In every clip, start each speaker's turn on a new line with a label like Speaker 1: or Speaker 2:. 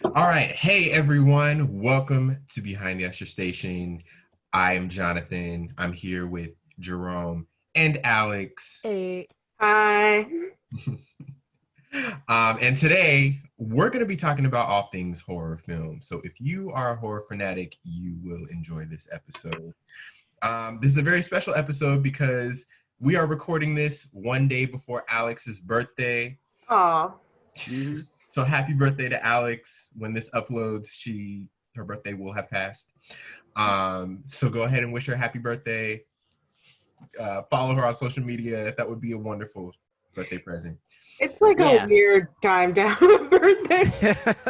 Speaker 1: All right. Hey, everyone. Welcome to Behind the Usher Station. I'm Jonathan. I'm here with Jerome and Alex.
Speaker 2: Hey,
Speaker 3: Hi.
Speaker 1: And today we're going to be talking about all things horror film. So if you are a horror fanatic, you will enjoy this episode. This is a very special episode because we are recording this one day before Alex's birthday.
Speaker 3: Aw.
Speaker 1: So happy birthday to Alex. When this uploads, her birthday will have passed. So go ahead and wish her happy birthday. Follow her on social media. That would be a wonderful birthday present.
Speaker 3: It's like a
Speaker 2: Yeah.
Speaker 3: weird time to have a birthday,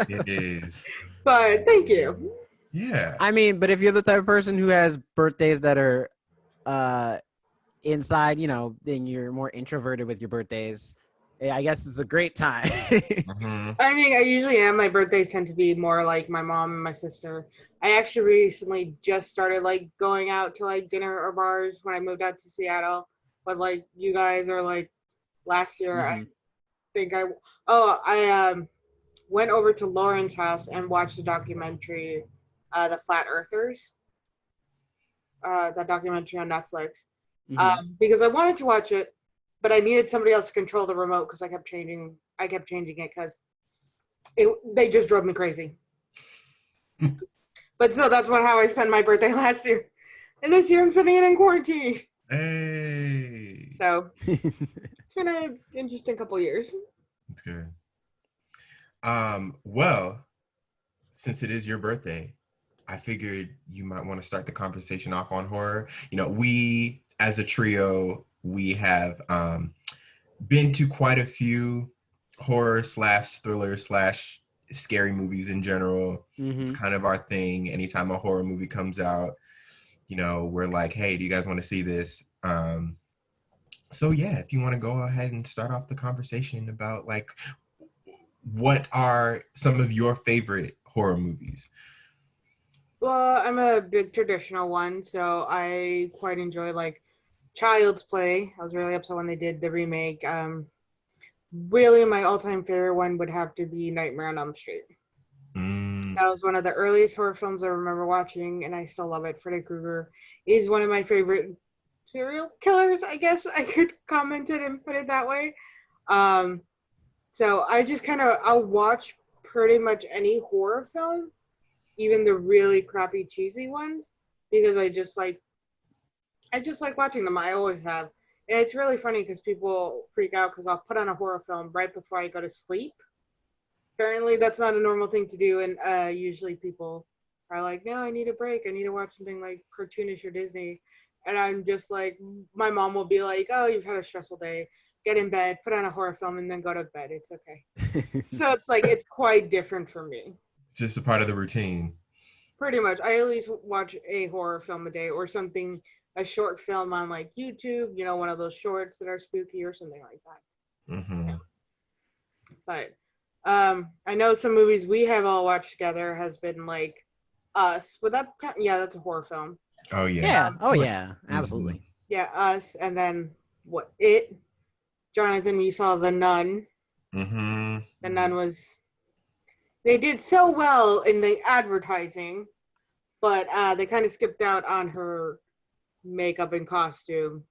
Speaker 1: It is.
Speaker 3: but thank you.
Speaker 1: Yeah.
Speaker 2: I mean, but if you're the type of person who has birthdays that are inside, then you're more introverted with your birthdays. I guess it's a great time.
Speaker 1: Mhm.
Speaker 3: I mean, I usually am. My birthdays tend to be more like my mom and my sister. I actually recently just started like going out to like dinner or bars when I moved out to Seattle. But like you guys are like last year, I
Speaker 2: Mhm.
Speaker 3: think I went over to Lauren's house and watched a documentary, The Flat Earthers, that documentary on Netflix.
Speaker 2: Mhm.
Speaker 3: Because I wanted to watch it, but I needed somebody else to control the remote because I kept changing it because they just drove me crazy. But so that's how I spent my birthday last year, and this year I'm spending it in quarantine.
Speaker 1: Hey.
Speaker 3: So it's been an interesting couple years.
Speaker 1: That's good. Well, since it is your birthday, I figured you might want to start the conversation off on horror. We as a trio, we have been to quite a few horror slash thriller slash scary movies in general. It's
Speaker 2: Mhm.
Speaker 1: kind of our thing. Anytime a horror movie comes out, we're like, hey, do you guys want to see this? So yeah, if you want to go ahead and start off the conversation about like what are some of your favorite horror movies?
Speaker 3: Well, I'm a big traditional one, so I quite enjoy like Child's Play. I was really upset when they did the remake. Really, my all-time favorite one would have to be Nightmare on Elm Street.
Speaker 1: Mm,
Speaker 3: That was one of the earliest horror films I remember watching, and I still love it. Freddy Krueger is one of my favorite serial killers, I guess I could comment it and put it that way. Um, so I just I'll watch pretty much any horror film, even the really crappy cheesy ones, because I just like watching them. I always have. And it's really funny because people freak out because I'll put on a horror film right before I go to sleep. Apparently, that's not a normal thing to do, and usually people are like, "No, I need a break. I need to watch something like cartoonish or Disney." And I'm just like, my mom will be like, "Oh, you've had a stressful day. Get in bed, put on a horror film, and then go to bed. It's okay." So it's like it's quite different for me.
Speaker 1: it's just a part of the routine.
Speaker 3: Pretty much, I at least watch a horror film a day or something, a short film on like YouTube. One of those shorts that are spooky or something like that. So,
Speaker 1: Hmm.
Speaker 3: but I know some movies we have all watched together has been like Us. Would that count? Yeah, that's a horror film.
Speaker 1: Oh yeah.
Speaker 2: Yeah. Oh
Speaker 1: Like,
Speaker 2: yeah.
Speaker 1: mhm.
Speaker 2: Absolutely.
Speaker 3: Yeah, Us, and then what? It. Jonathan, you saw The Nun.
Speaker 1: Mhm.
Speaker 3: The Nun was. They did so well in the advertising, but they kind of skipped out on her makeup and costume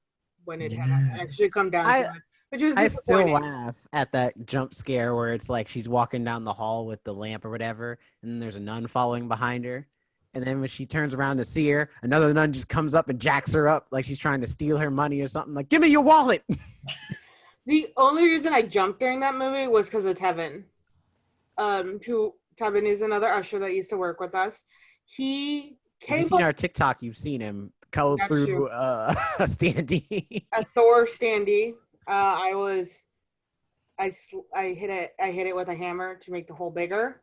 Speaker 3: when it had
Speaker 1: Yeah.
Speaker 3: actually come down to
Speaker 2: I
Speaker 3: it, which was
Speaker 2: I still
Speaker 3: disappointing.
Speaker 2: laugh at that jump scare where it's like she's walking down the hall with the lamp or whatever, and then there's a nun following behind her. And then when she turns around to see her, another nun just comes up and jacks her up like she's trying to steal her money or something. Like, give me your wallet.
Speaker 3: The only reason I jumped during that movie was because of Tevin. Who Tevin is another usher that used to work with us. He
Speaker 2: If you've
Speaker 3: came
Speaker 2: seen
Speaker 3: up.
Speaker 2: our TikTok, you've seen him go
Speaker 3: That's true.
Speaker 2: through a standee.
Speaker 3: A Thor standee. I was I hit it. I hit it with a hammer to make the hole bigger.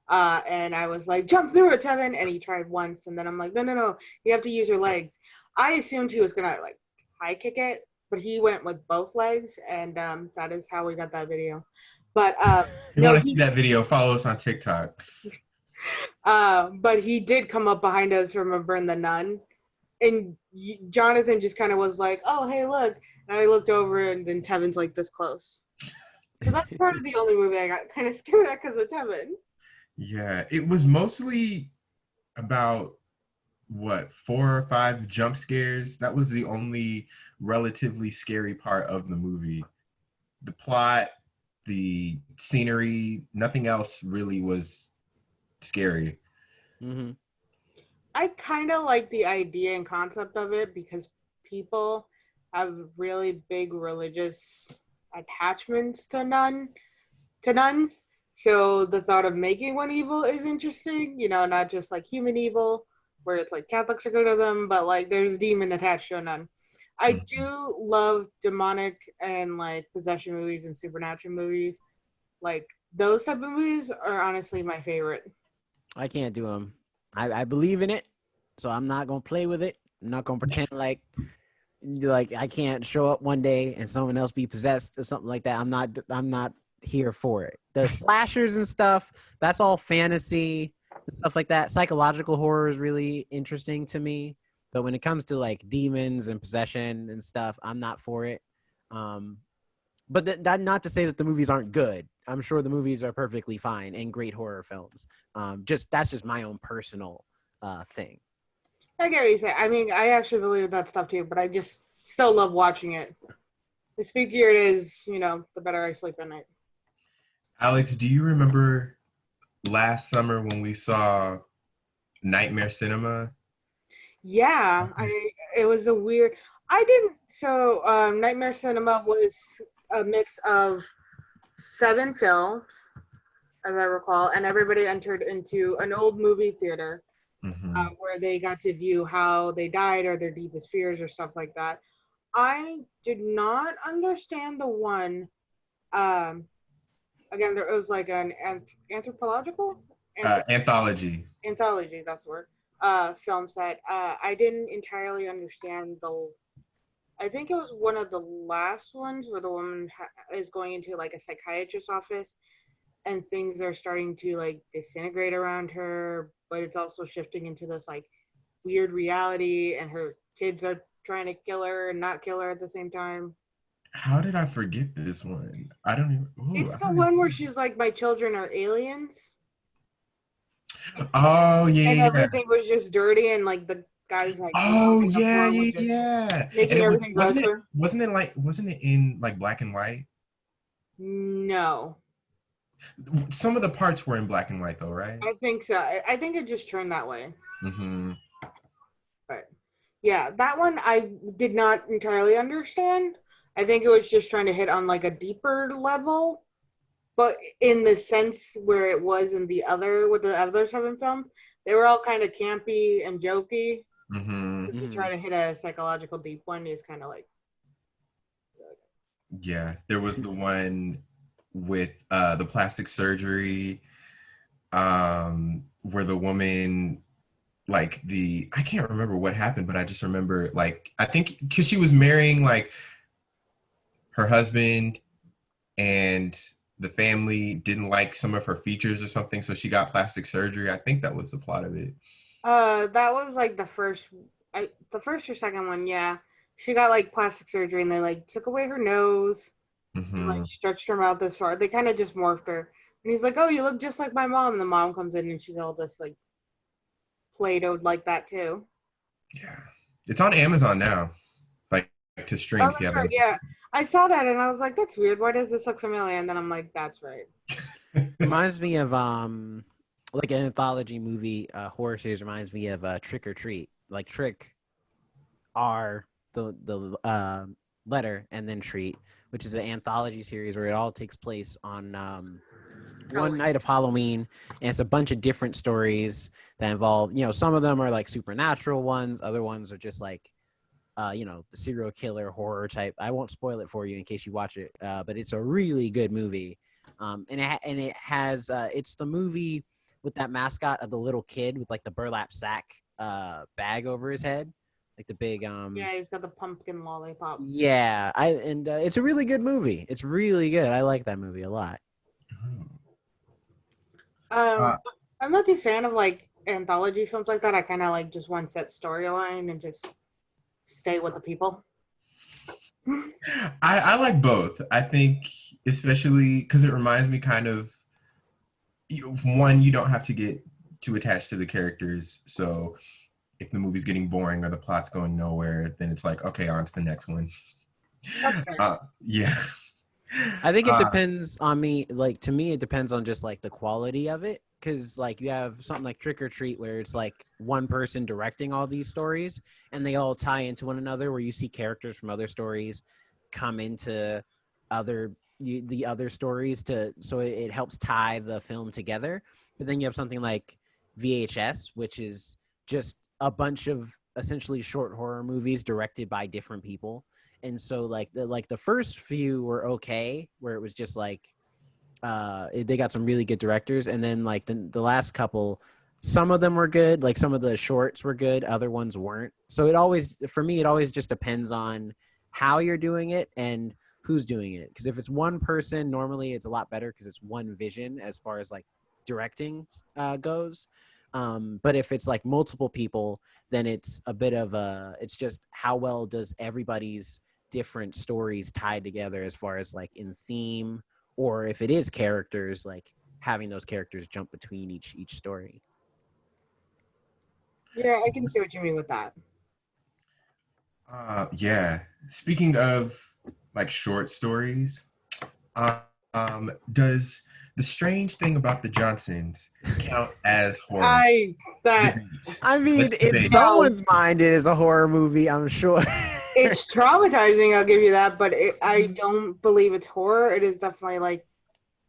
Speaker 3: And I was like, jump through it, Tevin. And he tried once, and then I'm like, no, no, no, you have to use your legs. I assumed he was gonna like high kick it, but he went with both legs, and that is how we got that video. But
Speaker 1: You
Speaker 3: no,
Speaker 1: want to see
Speaker 3: he
Speaker 1: that video? Follow us on TikTok.
Speaker 3: but he did come up behind us, remember, in the nun, and Jonathan just kind of was like, "Oh, hey, look!" And I looked over, and then Tevin's like this close. So that's part of the only movie I got kind of scared at because of Tevin.
Speaker 1: Yeah, it was mostly about what, 4 or 5 jump scares. That was the only relatively scary part of the movie. The plot, the scenery, nothing else really was scary.
Speaker 2: Hmm.
Speaker 3: I kind of like the idea and concept of it because people have really big religious attachments to nuns. So the thought of making one evil is interesting, you know, not just like human evil, where it's like Catholics are good at them, but like there's a demon attached to a nun. I
Speaker 1: Mhm.
Speaker 3: do love demonic and like possession movies and supernatural movies. Like those type of movies are honestly my favorite.
Speaker 2: I can't do them. I believe in it, so I'm not gonna play with it. I'm not gonna pretend like I can't show up one day and someone else be possessed or something like that. I'm not here for it. The slashers and stuff, that's all fantasy and stuff like that. Psychological horror is really interesting to me. But when it comes to like demons and possession and stuff, I'm not for it. Um, but that not to say that the movies aren't good. I'm sure the movies are perfectly fine and great horror films. Just that's just my own personal thing.
Speaker 3: I get what you say. I mean, I actually believe in that stuff too, but I just still love watching it. The spookier it is, you know, the better I sleep at night.
Speaker 1: Alex, do you remember last summer when we saw Nightmare Cinema?
Speaker 3: Yeah, I it was a weird. I didn't. So, Nightmare Cinema was a mix of 7 films, as I recall, and everybody entered into an old movie theater
Speaker 1: Mm-hmm.
Speaker 3: where they got to view how they died or their deepest fears or stuff like that. I did not understand the one. Um, Again, there was like an anthropological
Speaker 1: Anthology.
Speaker 3: anthology. That's the word. Film set. I didn't entirely understand the. I think it was one of the last ones where the woman is going into like a psychiatrist's office and things are starting to like disintegrate around her, but it's also shifting into this like weird reality, and her kids are trying to kill her and not kill her at the same time.
Speaker 1: How did I forget this one? I don't even. Ooh,
Speaker 3: It's
Speaker 1: I
Speaker 3: the
Speaker 1: don't even.
Speaker 3: one where she's like, "My children are aliens,"
Speaker 1: Oh
Speaker 3: and
Speaker 1: yeah, yeah.
Speaker 3: everything was just dirty, and like the guy's like
Speaker 1: Oh
Speaker 3: mopping the
Speaker 1: yeah,
Speaker 3: floor was
Speaker 1: yeah,
Speaker 3: just
Speaker 1: yeah. And
Speaker 3: making
Speaker 1: it was
Speaker 3: everything
Speaker 1: wasn't it
Speaker 3: grosser.
Speaker 1: wasn't it like wasn't it in like black and white?
Speaker 3: No,
Speaker 1: Some of the parts were in black and white though, right?
Speaker 3: I think so. I think it just turned that way.
Speaker 1: Mm-hmm.
Speaker 3: But yeah, that one I did not entirely understand. I think it was just trying to hit on like a deeper level, but in the sense where it was in the other with the other 7 films, they were all kind of campy and jokey.
Speaker 1: Mm-hmm.
Speaker 3: So to
Speaker 2: Mm-hmm.
Speaker 3: try to hit a psychological deep one is kind of like,
Speaker 1: Yeah, there was the one with the plastic surgery, where the woman, like, the I can't remember what happened, but I just remember, like, I think because she was marrying like her husband, and the family didn't like some of her features or something, so she got plastic surgery. I think that was the plot of it.
Speaker 3: that was like the first or second one. Yeah, she got like plastic surgery and they like took away her nose and like
Speaker 1: Hmm.
Speaker 3: stretched her mouth this far. They kind of just morphed her. And he's like, "Oh, you look just like my mom." And the mom comes in and she's all just like Play-Dohed like that too.
Speaker 1: Yeah, it's on Amazon now, like to stream
Speaker 3: Oh,
Speaker 1: if you
Speaker 3: that's right.
Speaker 1: haven't.
Speaker 3: Yeah, I saw that and I was like, "That's weird. Why does this look familiar?" And then I'm like, "That's right."
Speaker 2: Reminds me of like an anthology movie horror series reminds me of Trick or Treat. Like Trick R the letter and then Treat, which is an anthology series where it all takes place on one
Speaker 3: Halloween.
Speaker 2: night of Halloween, and it's a bunch of different stories that involve, some of them are like supernatural ones, other ones are just like the serial killer horror type. I won't spoil it for you in case you watch it, but it's a really good movie. And it has it's the movie with that mascot of the little kid with like the burlap sack bag over his head, like the big
Speaker 3: Yeah, he's got the pumpkin lollipop.
Speaker 2: yeah. It's a really good movie. It's really good. I like that movie a lot.
Speaker 1: Uh,
Speaker 3: Um, I'm not too fan of like anthology films like that. I kind of like just one set storyline and just stay with the people.
Speaker 1: I like both. I think, especially because it reminds me kind of one, you don't have to get too attached to the characters. So if the movie's getting boring or the plot's going nowhere, then it's like, okay, on to the next one.
Speaker 3: That's fair.
Speaker 1: Yeah.
Speaker 2: I think it
Speaker 1: Uh,
Speaker 2: depends on me. Like to me, it depends on just like the quality of it. Because like you have something like Trick or Treat, where it's like one person directing all these stories, and they all tie into one another. Where you see characters from other stories come into the other stories so it helps tie the film together. But then you have something like VHS, which is just a bunch of essentially short horror movies directed by different people. And so like the first few were okay, where it was just like they got some really good directors, and then like the last couple, some of them were good, like some of the shorts were good, other ones weren't. So it always, for me, it always just depends on how you're doing it and who's doing it. Because if it's one person, normally it's a lot better because it's one vision as far as like directing goes. But if it's like multiple people, then it's a bit of it's just how well does everybody's different stories tied together as far as like in theme, or if it is characters, like having those characters jump between each story.
Speaker 3: Yeah, I can see what you mean with that.
Speaker 1: yeah. Speaking of like short stories, uh, does The Strange Thing About the Johnsons count as horror?
Speaker 3: I that
Speaker 1: Debate.
Speaker 2: I mean,
Speaker 1: Let's
Speaker 2: in
Speaker 1: debate it.
Speaker 2: someone's mind, it is a horror movie, I'm sure.
Speaker 3: it's traumatizing, I'll give you that, but I don't believe it's horror. It is definitely like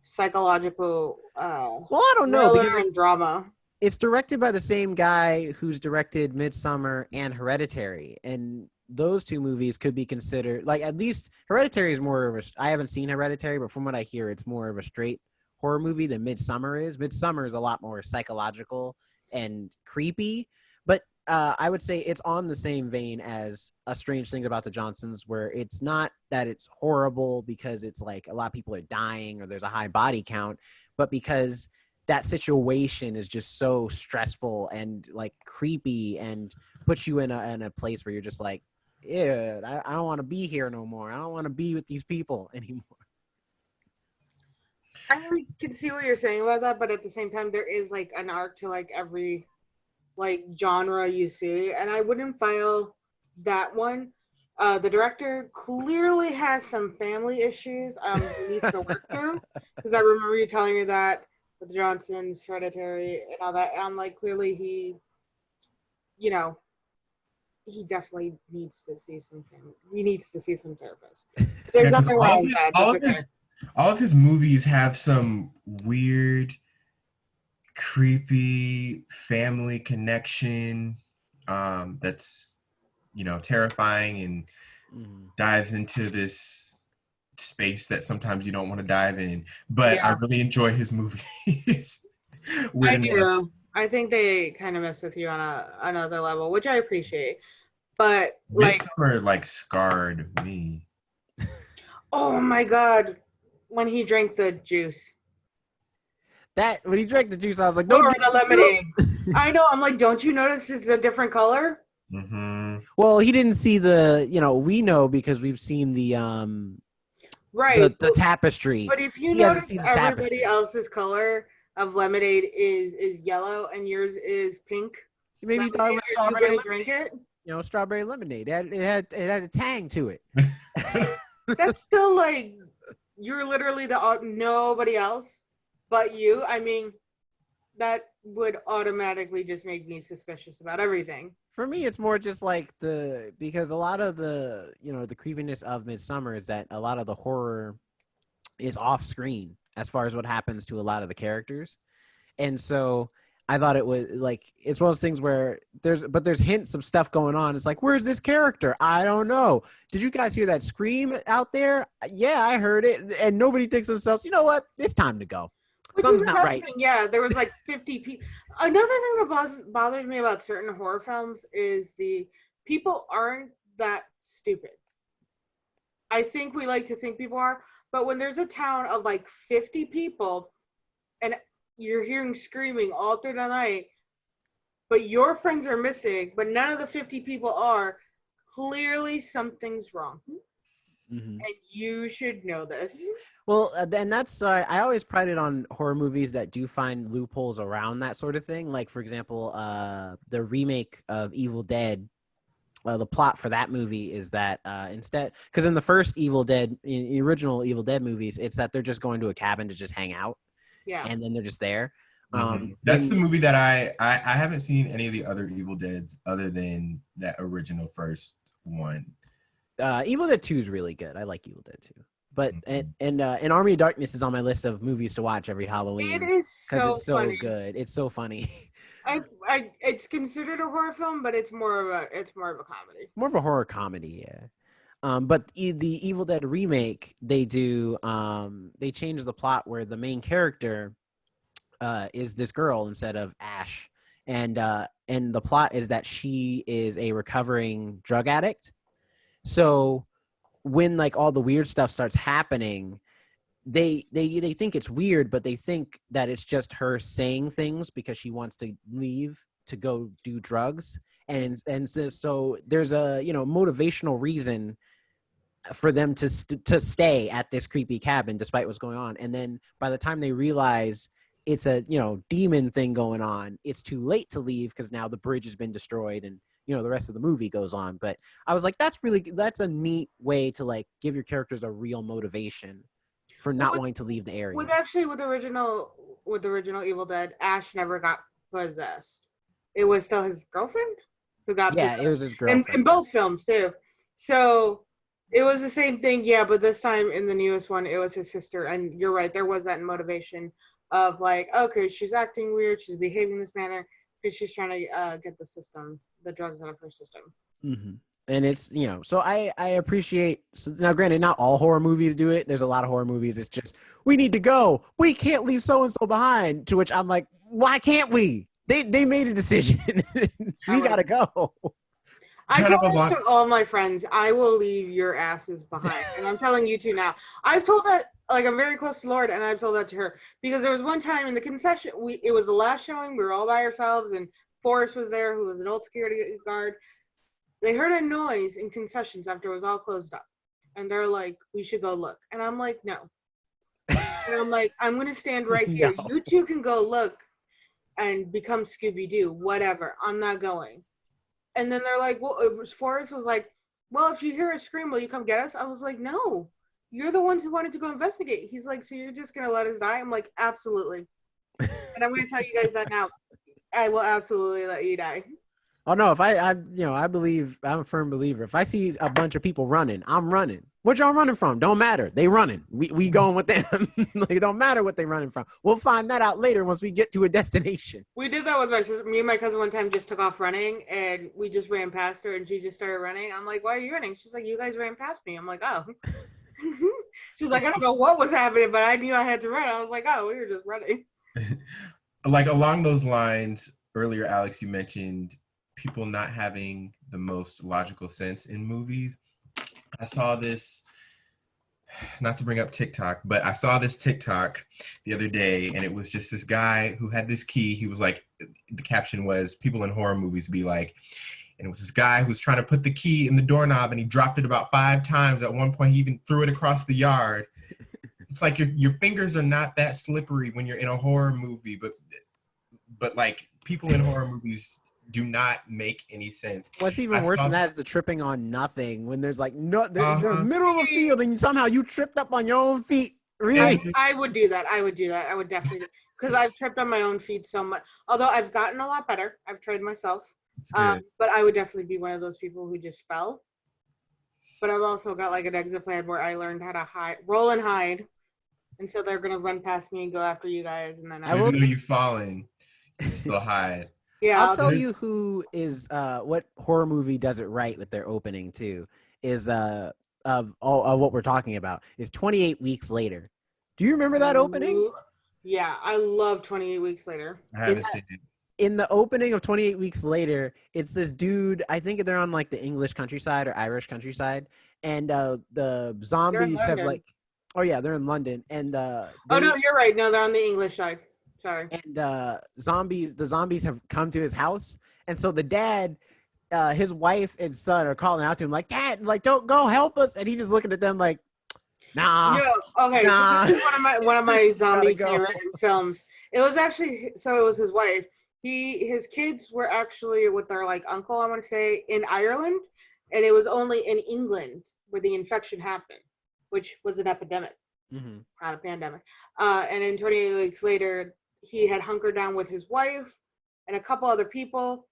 Speaker 3: psychological
Speaker 2: Well, I don't know,
Speaker 3: thriller
Speaker 2: because
Speaker 3: and drama.
Speaker 2: it's directed by the same guy who's directed Midsummer and Hereditary, and those two movies could be considered like, at least Hereditary is more of a. I haven't seen Hereditary, but from what I hear, it's more of a straight horror movie than Midsummer is. Midsummer is a lot more psychological and creepy, but I would say it's on the same vein as A Strange Thing About the Johnsons, where it's not that it's horrible because it's like a lot of people are dying or there's a high body count, but because that situation is just so stressful and like creepy and puts you in a place where you're just like, yeah, I don't want to be here no more. I don't want to be with these people anymore.
Speaker 3: I really can see what you're saying about that, but at the same time, there is like an arc to like every like genre you see, and I wouldn't file that one. The director clearly has some family issues he needs to work through, because I remember you telling me that with Johnson's Hereditary and all that. And I'm like, clearly he, you know, he definitely needs to see some family. He needs to see some therapist.
Speaker 1: Yeah,
Speaker 3: There's
Speaker 1: because
Speaker 3: nothing wrong with that. That's okay.
Speaker 1: all of his movies have some weird, creepy family connection that's terrifying and
Speaker 2: Mhm.
Speaker 1: dives into this space that sometimes you don't want to dive in. But I
Speaker 3: Yeah,
Speaker 1: really enjoy his movies. Weird
Speaker 3: I
Speaker 1: enough.
Speaker 3: do. I think they kind of mess with you on another level, which I appreciate. But like,
Speaker 1: Midsummer like scarred me.
Speaker 3: oh my god, when he drank the juice
Speaker 2: That when he drank the juice, I was like,
Speaker 3: or
Speaker 2: don't drink
Speaker 3: the lemonade,
Speaker 2: juice.
Speaker 3: I know. I'm like, don't you notice it's a different color?
Speaker 1: Mm-hmm.
Speaker 2: Well, he didn't see the, we know because we've seen
Speaker 3: Right.
Speaker 2: the tapestry.
Speaker 3: But if you
Speaker 2: He hasn't
Speaker 3: notice,
Speaker 2: seen the
Speaker 3: everybody
Speaker 2: tapestry.
Speaker 3: else's color of lemonade is yellow and yours is pink
Speaker 2: Maybe he thought it
Speaker 3: lemonade.
Speaker 2: was
Speaker 3: Are you
Speaker 2: strawberry
Speaker 3: gonna
Speaker 2: lemonade.
Speaker 3: drink it?
Speaker 2: Strawberry lemonade. It had a tang to it.
Speaker 3: That's still like you're literally the nobody else but you. I mean, that would automatically just make me suspicious about everything.
Speaker 2: For me, it's more just like because a lot of the creepiness of Midsummer is that a lot of the horror is off screen as far as what happens to a lot of the characters. And so I thought it was like, it's one of those things where there's hints of stuff going on. It's like, where's this character? I don't know. Did you guys hear that scream out there? Yeah, I heard it. And nobody thinks to themselves, you know what? It's time to go.
Speaker 3: Which is
Speaker 2: Something's not
Speaker 3: another
Speaker 2: right.
Speaker 3: thing. Yeah, there was like 50 people. Another thing that bothers me about certain horror films is the people aren't that stupid. I think we like to think people are, but when there's a town of like 50 people and you're hearing screaming all through the night, but your friends are missing, but none of the 50 people are, clearly something's wrong.
Speaker 2: Mhm.
Speaker 3: and you should know this.
Speaker 2: Well, and that's I always prided on horror movies that do find loopholes around that sort of thing. Like, for example, the remake of Evil Dead. The plot for that movie is that instead, because in the first Evil Dead, in the original Evil Dead movies, it's that they're just going to a cabin to just hang out,
Speaker 3: Yeah.
Speaker 2: and then they're just there.
Speaker 1: That's the
Speaker 2: In
Speaker 1: movie that I haven't seen any of the other Evil Deads other than that original first one.
Speaker 2: Evil Dead 2 is really good. I like Evil Dead 2. But
Speaker 1: Mhm.
Speaker 2: and Army of Darkness is on my list of movies to watch every
Speaker 3: It
Speaker 2: Halloween
Speaker 3: is
Speaker 2: because
Speaker 3: so
Speaker 2: it's so
Speaker 3: funny.
Speaker 2: good. It's so funny.
Speaker 3: It's considered a horror film, but it's more of a comedy.
Speaker 2: More of a horror comedy, yeah. But the Evil Dead remake, they change the plot where the main character is this girl instead of Ash, and the plot is that she is a recovering drug addict. So when like all the weird stuff starts happening, they think it's weird, but they think that it's just her saying things because she wants to leave to go do drugs, and so there's a motivational reason for them to stay at this creepy cabin despite what's going on. And then by the time they realize it's a demon thing going on, it's too late to leave because now the bridge has been destroyed, and the rest of the movie goes on. But I was like, that's a neat way to like give your characters a real motivation for
Speaker 3: Well,
Speaker 2: not wanting to leave the area.
Speaker 3: with the original Evil Dead, Ash never got possessed. It was still his girlfriend who got
Speaker 2: Yeah, it
Speaker 3: possessed
Speaker 2: was his
Speaker 3: in
Speaker 2: girlfriend.
Speaker 3: both films too. So it was the same thing, yeah. But this time in the newest one, it was his sister. And you're right, there was that motivation of like, okay, she's acting weird, she's behaving this manner because she's trying to get the drugs out of her system.
Speaker 2: Mm-hmm. And it's so I appreciate. So now granted, not all horror movies do it. There's a lot of horror movies it's just, we need to go, we can't leave so and so behind, to which I'm like, why can't we? They made a decision. We gotta go.
Speaker 3: I
Speaker 1: Kind
Speaker 3: told
Speaker 1: of
Speaker 3: this
Speaker 1: along.
Speaker 3: to all my friends. I will leave your asses behind, and I'm telling you two now. I've told that, like, I'm very close to Lord, and I've told that to her because there was one time in the concession. It was the last showing. We were all by ourselves, and Forrest was there, who was an old security guard. They heard a noise in concessions after it was all closed up, and they're like, "We should go look." And I'm like, "No." And I'm like, "I'm gonna stand right here.
Speaker 2: No.
Speaker 3: You two can go look and become Scooby Doo, whatever. I'm not going." And then they're like, well, Forrest was like, well, if you hear a scream, will you come get us? I was like, no, you're the ones who wanted to go investigate. He's like, so you're just going to let us die? I'm like, absolutely. And I'm going to tell you guys that now. I will absolutely let you die.
Speaker 2: Oh no, if I believe, I'm a firm believer. If I see a bunch of people running, I'm running. What y'all running from? Don't matter. They running. We going with them. Like, it don't matter what they running from. We'll find that out later once we get to a destination.
Speaker 3: We did that with my sister. Me and my cousin one time just took off running, and we just ran past her, and she just started running. I'm like, why are you running? She's like, you guys ran past me. I'm like, oh. She's like, I don't know what was happening, but I knew I had to run. I was like, oh, we were just running.
Speaker 1: Like along those lines, earlier, Alex, you mentioned people not having the most logical sense in movies. I saw this, not to bring up TikTok, but I saw this TikTok the other day, and it was just this guy who had this key. He was like, the caption was, people in horror movies be like, and it was this guy who was trying to put the key in the doorknob, and he dropped it about 5 times. At one point, he even threw it across the yard. It's like your fingers are not that slippery when you're in a horror movie, but like people in horror movies do not make any sense.
Speaker 2: What's even
Speaker 1: I
Speaker 2: worse than
Speaker 1: saw,
Speaker 2: that is the tripping on nothing when there's like they're in the middle of a field and somehow you tripped up on your own feet. Really?
Speaker 3: I would do that. I would definitely, because I've tripped on my own feet so much. Although I've gotten a lot better. I've trained myself.
Speaker 1: it's good.
Speaker 3: But I would definitely be one of those people who just fell. But I've also got like an exit plan where I learned how to hide, roll and hide. And so they're gonna run past me and go after you guys, and then
Speaker 1: So even though you've fallen, you still hide.
Speaker 3: yeah,
Speaker 2: I'll tell you who is what horror movie does it right with their opening too is of all of what we're talking about is 28 Weeks Later. Do you remember that opening?
Speaker 3: Yeah, I love 28 Weeks Later.
Speaker 1: I haven't seen it.
Speaker 2: In the opening of 28 Weeks Later, it's this dude, I think they're on like the English countryside or Irish countryside, and the zombies have like, oh yeah, they're in London, and
Speaker 3: oh no, you're right. No, they're on the English side. Sorry.
Speaker 2: And the zombies have come to his house, and so the dad his wife and son are calling out to him like, "Dad, like don't go help us," and he just looking at them like, "Nah,
Speaker 3: No, okay, so
Speaker 2: nah,
Speaker 3: this is one of my
Speaker 2: gotta
Speaker 3: zombie
Speaker 2: go."
Speaker 3: favorite films. It was actually so it was his wife. His kids were actually with their like uncle, I want to say, in Ireland, and it was only in England where the infection happened, which was an epidemic,
Speaker 2: Mm-hmm.
Speaker 3: not a pandemic. And then 28 weeks later, he had hunkered down with his wife and a couple other people,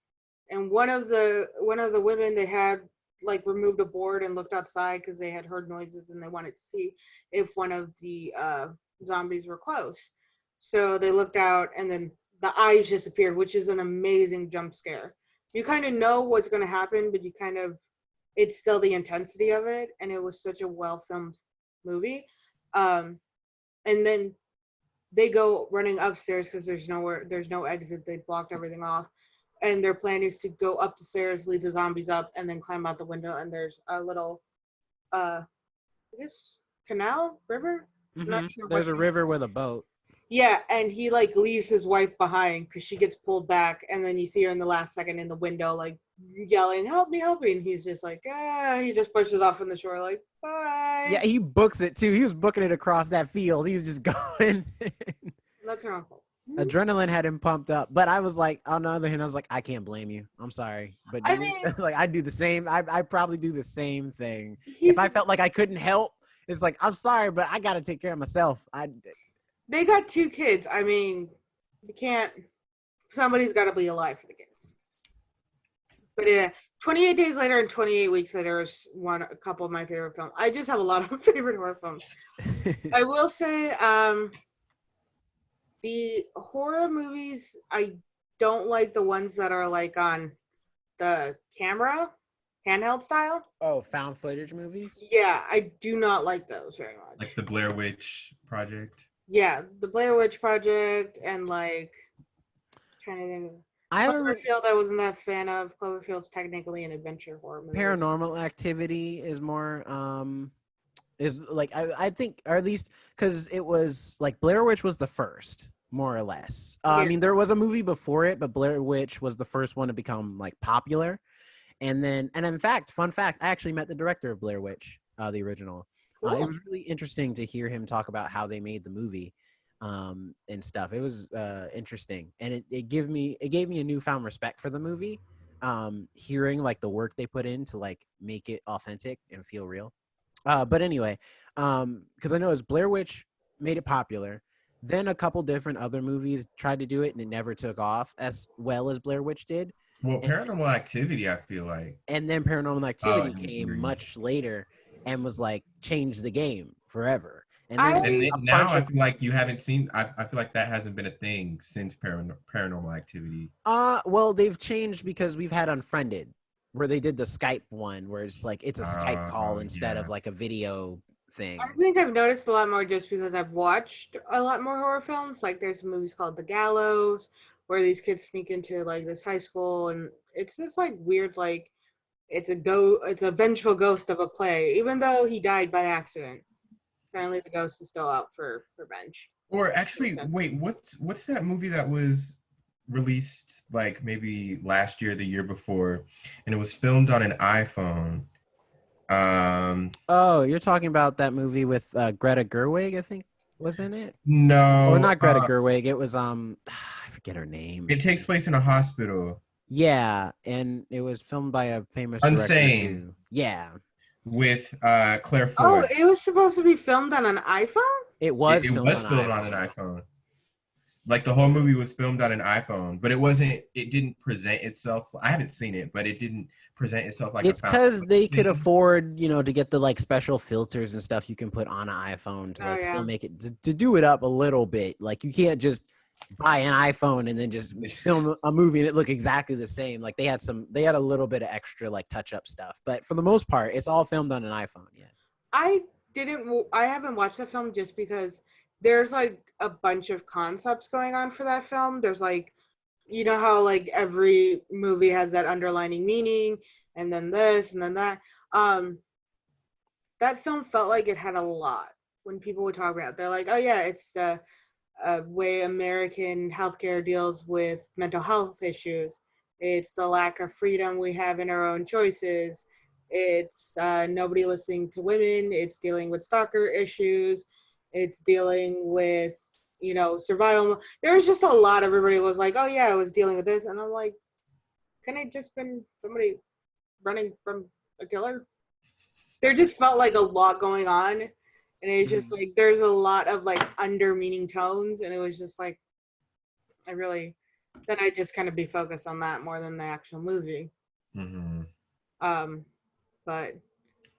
Speaker 3: and one of the women they had like removed a board and looked outside because they had heard noises and they wanted to see if one of the zombies were close. So they looked out and then the eyes just appeared, which is an amazing jump scare. You kind of know what's going to happen, but you kind of it's still the intensity of it, and it was such a well filmed movie. Um, and then they go running upstairs because there's no exit. They blocked everything off, and their plan is to go up the stairs, lead the zombies up, and then climb out the window. And there's a little, I guess, canal river. I'm
Speaker 2: Mm-hmm.
Speaker 3: not sure
Speaker 2: There's
Speaker 3: what.
Speaker 2: a river with a boat.
Speaker 3: Yeah, and he like leaves his wife behind because she gets pulled back, and then you see her in the last second in the window, like yelling, "Help me, help me!" And he's just like, ah, he just pushes off from the shore, like,
Speaker 2: Yeah,
Speaker 3: bye.
Speaker 2: he books it too. He was booking it across that field. He was just going.
Speaker 3: That's her uncle.
Speaker 2: Adrenaline had him pumped up, but I was like, on the other hand, I was like, I can't blame you. I'm sorry, but
Speaker 3: I mean,
Speaker 2: like, I do the same. I probably do the same thing.
Speaker 3: he's
Speaker 2: If I felt like I couldn't help, it's like, I'm sorry, but I got to take care of myself.
Speaker 3: they got two kids. I mean, you can't. Somebody's got to be alive for the kids. But yeah, 28 days later and 28 weeks later is a couple of my favorite films. I just have a lot of favorite horror films. I will say, the horror movies, I don't like the ones that are like on the camera, handheld style.
Speaker 2: Oh, found footage movies?
Speaker 3: Yeah, I do not like those very much.
Speaker 1: Like the Blair Witch Project.
Speaker 3: Yeah, the Blair Witch Project and like trying to think of
Speaker 2: I remember
Speaker 3: Cloverfield. I wasn't that fan of. Cloverfield's technically an adventure horror movie.
Speaker 2: Paranormal Activity is more is like I think, or at least because it was like Blair Witch was the first, more or less. I
Speaker 3: Yeah.
Speaker 2: mean, there was a movie before it, but Blair Witch was the first one to become like popular. And in fact, fun fact, I actually met the director of Blair Witch, the original. It
Speaker 3: Cool.
Speaker 2: was really interesting to hear him talk about how they made the movie, and stuff. It was interesting, and it gave me a newfound respect for the movie. Hearing like the work they put in to like make it authentic and feel real. But anyway, because I know as Blair Witch made it popular, then a couple different other movies tried to do it and it never took off as well as Blair Witch did.
Speaker 1: Well, Paranormal Activity, I feel like.
Speaker 2: And then Paranormal Activity
Speaker 1: you
Speaker 2: came
Speaker 1: agree.
Speaker 2: much later and was like changed the game forever. And
Speaker 3: I-
Speaker 2: then
Speaker 1: And
Speaker 2: a
Speaker 1: now
Speaker 2: bunch
Speaker 1: I
Speaker 2: of
Speaker 1: feel like you haven't seen. I feel like that hasn't been a thing since Paranormal Activity.
Speaker 2: well, they've changed because we've had Unfriended, where they did the Skype one, where it's like it's a Skype call instead of
Speaker 1: yeah.
Speaker 2: like a video thing.
Speaker 3: I think I've noticed a lot more just because I've watched a lot more horror films. Like there's some movies called The Gallows where these kids sneak into like this high school and it's this like weird like it's a vengeful ghost of a play, even though he died by accident. Apparently the ghost is still out for revenge.
Speaker 1: Or actually, wait, what's that movie that was released like maybe last year, the year before, and it was filmed on an iPhone?
Speaker 2: Oh, you're talking about that movie with Greta Gerwig, I think, was in it?
Speaker 1: No,
Speaker 2: Or not Greta Gerwig. It was I forget her name.
Speaker 1: It takes place in a hospital.
Speaker 2: Yeah, and it was filmed by a famous director
Speaker 1: Unsane.
Speaker 2: too. Yeah,
Speaker 1: With Claire
Speaker 3: Oh,
Speaker 1: Foy.
Speaker 3: it was supposed to be filmed on an iPhone?
Speaker 2: it was
Speaker 1: It
Speaker 2: filmed
Speaker 1: was
Speaker 2: on
Speaker 1: filmed
Speaker 2: iPhone.
Speaker 1: on an iPhone. Like the whole movie was filmed on an iPhone, but it didn't present itself. I haven't seen it, but it didn't present itself like
Speaker 2: It's
Speaker 1: a found
Speaker 2: because they could
Speaker 1: thing.
Speaker 2: afford, to get the like special filters and stuff you can put on an iPhone to
Speaker 3: Oh,
Speaker 2: like
Speaker 3: yeah.
Speaker 2: still make it to do it up a little bit. Like you can't just buy an iPhone and then just film a movie and it look exactly the same. Like they had a little bit of extra like touch up stuff, but for the most part, it's all filmed on an iPhone. Yeah.
Speaker 3: I haven't watched the film just because there's like a bunch of concepts going on for that film. There's like, you know how like every movie has that underlining meaning and then this and then that. That film felt like it had a lot when people would talk about it. They're like, oh yeah, it's the way American healthcare deals with mental health issues. It's the lack of freedom we have in our own choices. It's nobody listening to women. It's dealing with stalker issues. It's dealing with, survival. There was just a lot. Everybody was like, oh, yeah, I was dealing with this. And I'm like, can it just been somebody running from a killer? There just felt like a lot going on. And it's just like, there's a lot of like under meaning tones. And it was just like, then I just kind of be focused on that more than the actual movie. But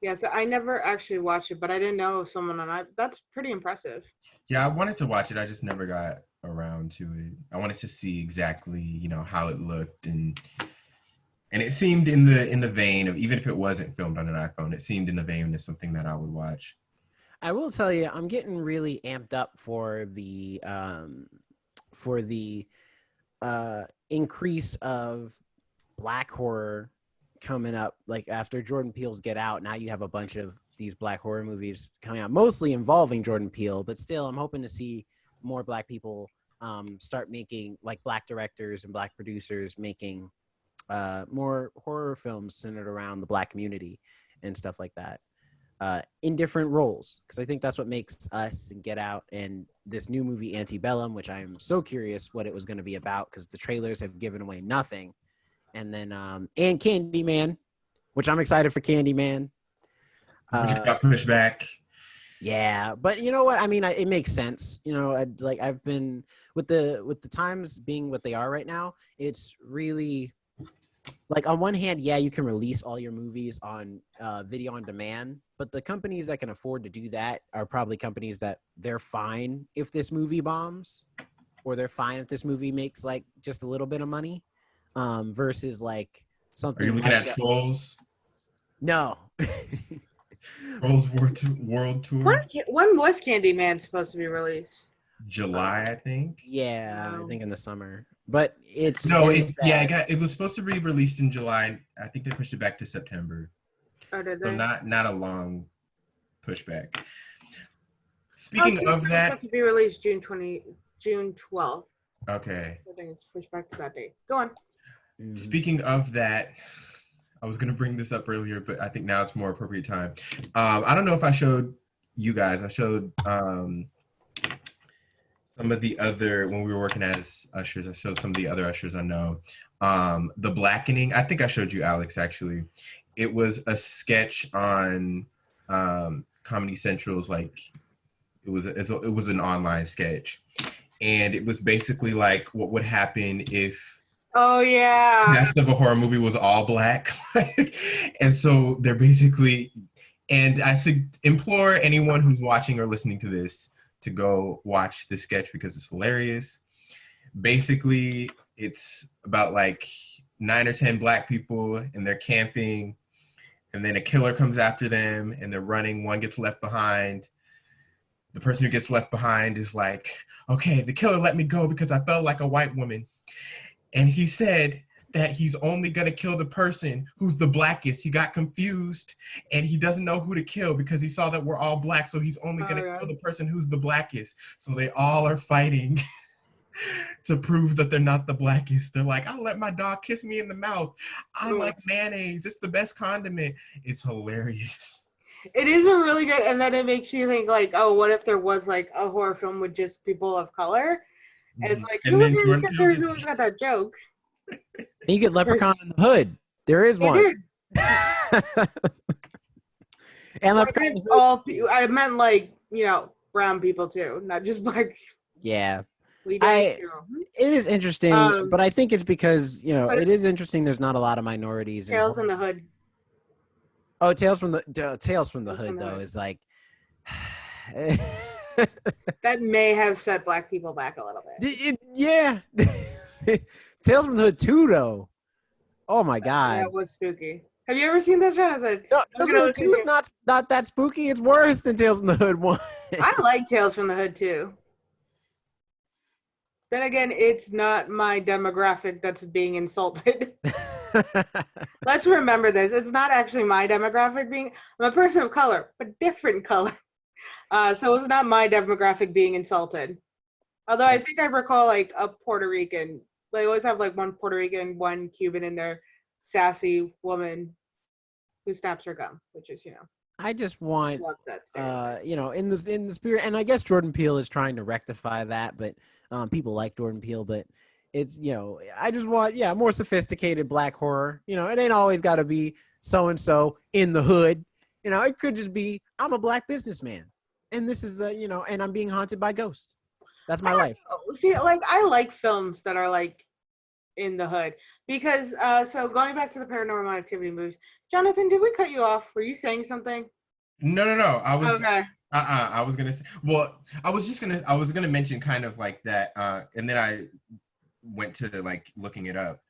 Speaker 3: yeah, so I never actually watched it, but I didn't know someone on it. That's pretty impressive.
Speaker 1: Yeah, I wanted to watch it. I just never got around to it. I wanted to see exactly, how it looked, and it seemed in the vein of, even if it wasn't filmed on an iPhone, it seemed in the vein of something that I would watch.
Speaker 2: I will tell you, I'm getting really amped up for the increase of Black horror coming up. Like after Jordan Peele's Get Out, now you have a bunch of these Black horror movies coming out, mostly involving Jordan Peele, but still I'm hoping to see more Black people start making, like Black directors and Black producers making more horror films centered around the Black community and stuff like that, in different roles, because I think that's what makes Us and Get Out and this new movie Antebellum, which I'm so curious what it was going to be about, because the trailers have given away nothing. And then and Candyman, which I'm excited for Candyman.
Speaker 1: Which got pushed back.
Speaker 2: Yeah, but you know what? I mean, it makes sense. I've been with the times being what they are right now. It's really like, on one hand, yeah, you can release all your movies on video on demand, but the companies that can afford to do that are probably companies that they're fine if this movie bombs, or they're fine if this movie makes like just a little bit of money, versus like something.
Speaker 1: Are you looking
Speaker 2: like
Speaker 1: at Trolls?
Speaker 2: No.
Speaker 1: Trolls World Tour?
Speaker 3: When was Candyman supposed to be released?
Speaker 1: July, I think.
Speaker 2: Yeah, I think in the summer. But it's
Speaker 1: it was supposed to be released in July. I think they pushed it back to September.
Speaker 3: Oh, did they?
Speaker 1: So not a long pushback. Speaking of that,
Speaker 3: it's set to be released June 12th.
Speaker 1: Okay.
Speaker 3: I think it's pushed back to that date. Go on.
Speaker 1: Speaking of that, I was going to bring this up earlier, but I think now it's more appropriate time. I don't know if I showed you guys. I showed some of the other, when we were working as ushers, I showed some of the other ushers I know. The Blackening, I think I showed you, Alex, actually. It was a sketch on Comedy Central's, like, it was an online sketch. And it was basically like what would happen if
Speaker 3: the
Speaker 1: cast of a horror movie was all Black. And so they're basically, and I implore anyone who's watching or listening to this to go watch the sketch because it's hilarious. Basically, it's about like 9 or 10 Black people, and they're camping, and then a killer comes after them, and they're running. One gets left behind. The person who gets left behind is like, okay, the killer let me go because I felt like a white woman. And he said that he's only going to kill the person who's the Blackest. He got confused, and he doesn't know who to kill because he saw that we're all Black, so he's only going to kill the person who's the Blackest. So they all are fighting to prove that they're not the Blackest. They're like, I'll let my dog kiss me in the mouth. I like mayonnaise. It's the best condiment. It's hilarious.
Speaker 3: It is a really good, and then it makes you think like, oh, what if there was like a horror film with just people of color? And it's like, who's got that joke?
Speaker 2: You get Leprechaun in the Hood. There is one. And Leprechaun in the Hood.
Speaker 3: I meant like, brown people too, not just Black.
Speaker 2: Yeah. It is interesting, but I think it's because, it is interesting there's not a lot of minorities.
Speaker 3: Tales in the Hood.
Speaker 2: Oh, Tales from the Hood, though, is like...
Speaker 3: That may have set Black people back a little bit.
Speaker 2: Yeah. Tales from the Hood 2, though. Oh, my God.
Speaker 3: That was spooky. Have you ever seen that, Jonathan?
Speaker 2: No, Tales from the Hood 2 is not that spooky. It's worse than Tales from the Hood 1.
Speaker 3: I like Tales from the Hood 2. Then again, it's not my demographic that's being insulted. Let's remember this. It's not actually my demographic I'm a person of color, but different color. So it's not my demographic being insulted. Although I think I recall like a Puerto Rican they always have like one Puerto Rican, one Cuban, and their sassy woman who snaps her gum, which is
Speaker 2: I just want,
Speaker 3: love that stereotype.
Speaker 2: in the spirit, and I guess Jordan Peele is trying to rectify that, but people like Jordan Peele, but it's I just want more sophisticated black horror. It ain't always got to be so and so in the hood. It could just be I'm a black businessman, and this is and I'm being haunted by ghosts. That's my life.
Speaker 3: See, like I like films that are like in the hood because so going back to the Paranormal Activity movies, Jonathan, did we cut you off? Were you saying something?
Speaker 1: No. I was
Speaker 3: Okay.
Speaker 1: I was gonna say. Well, I was gonna mention kind of like that, and then I went to like looking it up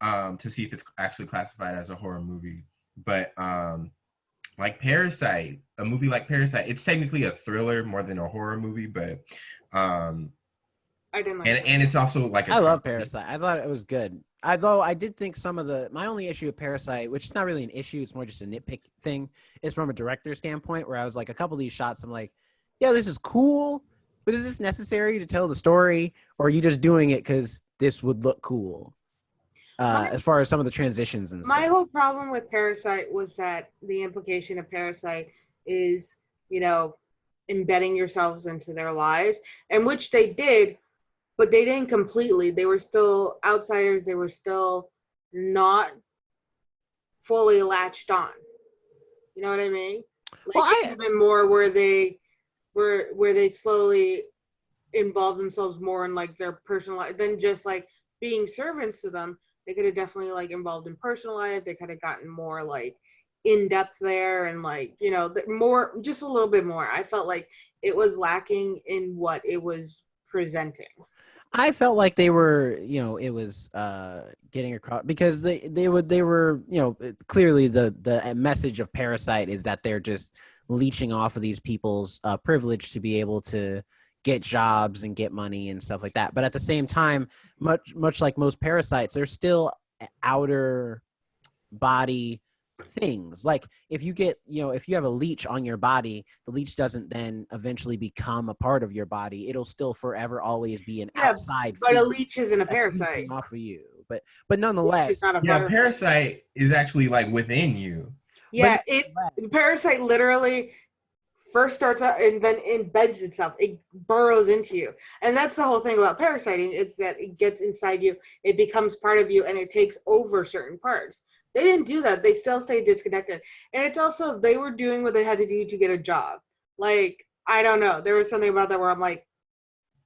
Speaker 1: to see if it's actually classified as a horror movie. But like Parasite, a movie like Parasite, it's technically a thriller more than a horror movie, but
Speaker 3: I didn't like
Speaker 1: and it's also like
Speaker 2: I love Parasite. I thought it was good. Although I did think my only issue with Parasite, which is not really an issue, it's more just a nitpick thing, is from a director's standpoint, where I was like, a couple of these shots, I'm like, yeah, this is cool, but is this necessary to tell the story, or are you just doing it because this would look cool? As far as some of the transitions and stuff.
Speaker 3: My whole problem with Parasite was that the implication of Parasite is, embedding yourselves into their lives, and which they did, but they didn't completely. They were still outsiders. They were still not fully latched on. You know what I mean? Like
Speaker 2: Well,
Speaker 3: even more where they slowly involve themselves more in like their personal life than just like being servants to them. They could have definitely like involved in personal life. They could have gotten more like in depth there and like more, just a little bit more. I felt like it was lacking in what it was presenting.
Speaker 2: I felt like they were, it was getting across because they were, clearly the message of Parasite is that they're just leeching off of these people's privilege to be able to get jobs and get money and stuff like that. But at the same time, much like most parasites, they're still outer body things. Like if you get, if you have a leech on your body, the leech doesn't then eventually become a part of your body. It'll still forever always be an outside
Speaker 3: but a leech isn't a parasite
Speaker 2: off of you. But nonetheless,
Speaker 1: Parasite is actually like within you.
Speaker 3: Yeah, Parasite literally first starts out and then embeds itself. It burrows into you. And that's the whole thing about parasiting. It's that it gets inside you, it becomes part of you, and it takes over certain parts. They didn't do that. They still stay disconnected. And it's also, they were doing what they had to do to get a job. Like, I don't know. There was something about that where I'm like,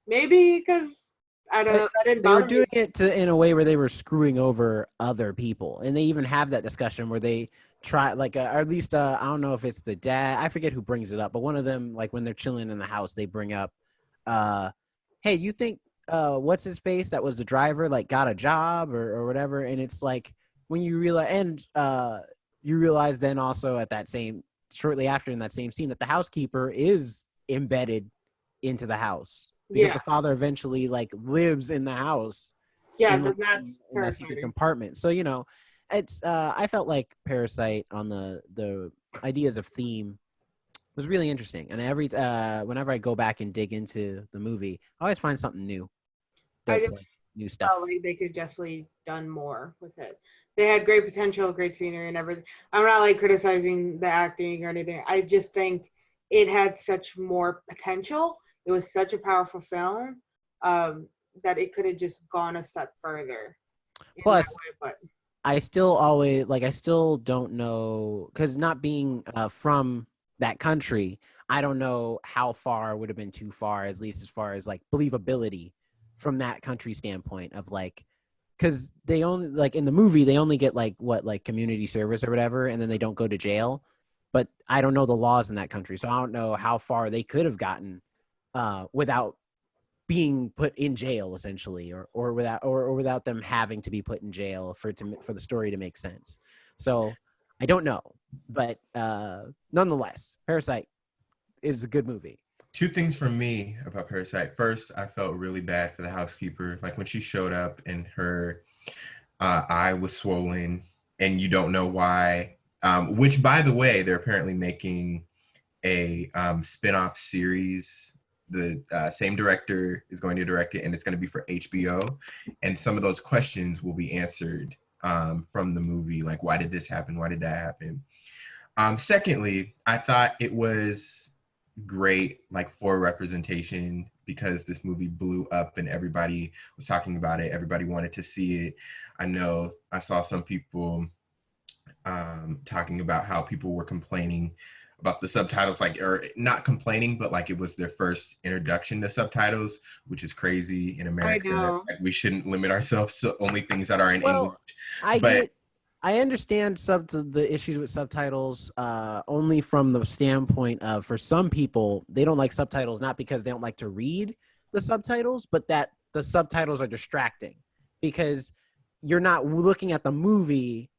Speaker 3: maybe because, I don't know. That didn't bother me.
Speaker 2: They were doing it in a way where they were screwing over other people. And they even have that discussion where they try, like, or at least, I don't know if it's the dad. I forget who brings it up. But one of them, like, when they're chilling in the house, they bring up, hey, you think, what's his face that was the driver, like, got a job or whatever? And it's like, when you realize, and you realize then also at that same, shortly after in that same scene, that the housekeeper is embedded into the house because the father eventually like lives in the house.
Speaker 3: Yeah,
Speaker 2: in,
Speaker 3: that's
Speaker 2: in that secret compartment. So it's I felt like Parasite on the ideas of theme was really interesting, and whenever I go back and dig into the movie, I always find something new. That's like new stuff.
Speaker 3: Felt like they could definitely done more with it. They had great potential, great scenery, and everything. I'm not like criticizing the acting or anything. I just think it had such more potential. It was such a powerful film that it could have just gone a step further.
Speaker 2: Plus, I still don't know, because not being from that country, I don't know how far would have been too far, at least as far as like believability from that country standpoint of like, because they only, like in the movie, they only get like community service or whatever, and then they don't go to jail. But I don't know the laws in that country, so I don't know how far they could have gotten without being put in jail, essentially, or without them having to be put in jail for the story to make sense. So I don't know, but nonetheless, Parasite is a good movie.
Speaker 1: Two things for me about Parasite. First, I felt really bad for the housekeeper. Like when she showed up and her eye was swollen and you don't know why. Which, by the way, they're apparently making a spin-off series the same director is going to direct it, and it's going to be for HBO. And some of those questions will be answered from the movie, like why did this happen? Why did that happen? Secondly, I thought it was great, like for representation, because this movie blew up and everybody was talking about it. Everybody wanted to see it. I know I saw some people talking about how people were complaining about the subtitles, like, or not complaining, but like it was their first introduction to subtitles, which is crazy in
Speaker 3: I
Speaker 1: America.
Speaker 3: know.
Speaker 1: Like, we shouldn't limit ourselves to only things that are in English.
Speaker 2: Well, I
Speaker 1: But
Speaker 2: get, I understand the issues with subtitles only from the standpoint of, for some people, they don't like subtitles not because they don't like to read the subtitles, but that the subtitles are distracting because you're not looking at the movie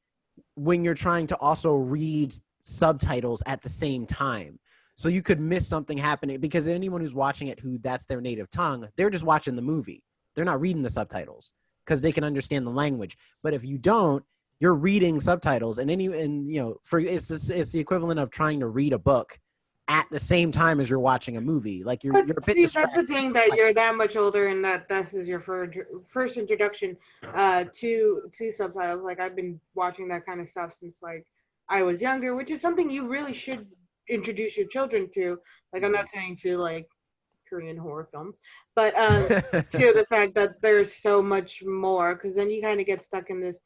Speaker 2: when you're trying to also read subtitles at the same time. So you could miss something happening because anyone who's watching it who that's their native tongue, they're just watching the movie. They're not reading the subtitles because they can understand the language. But if you don't, you're reading subtitles and for it's the equivalent of trying to read a book at the same time as you're watching a movie. Like you're a bit
Speaker 3: See, that's
Speaker 2: distracted.
Speaker 3: the thing, that you're that much older and that this is your first introduction to subtitles. Like I've been watching that kind of stuff since like I was younger, which is something you really should introduce your children to. Like I'm not saying to like Korean horror films, but to the fact that there's so much more, because then you kind of get stuck in this.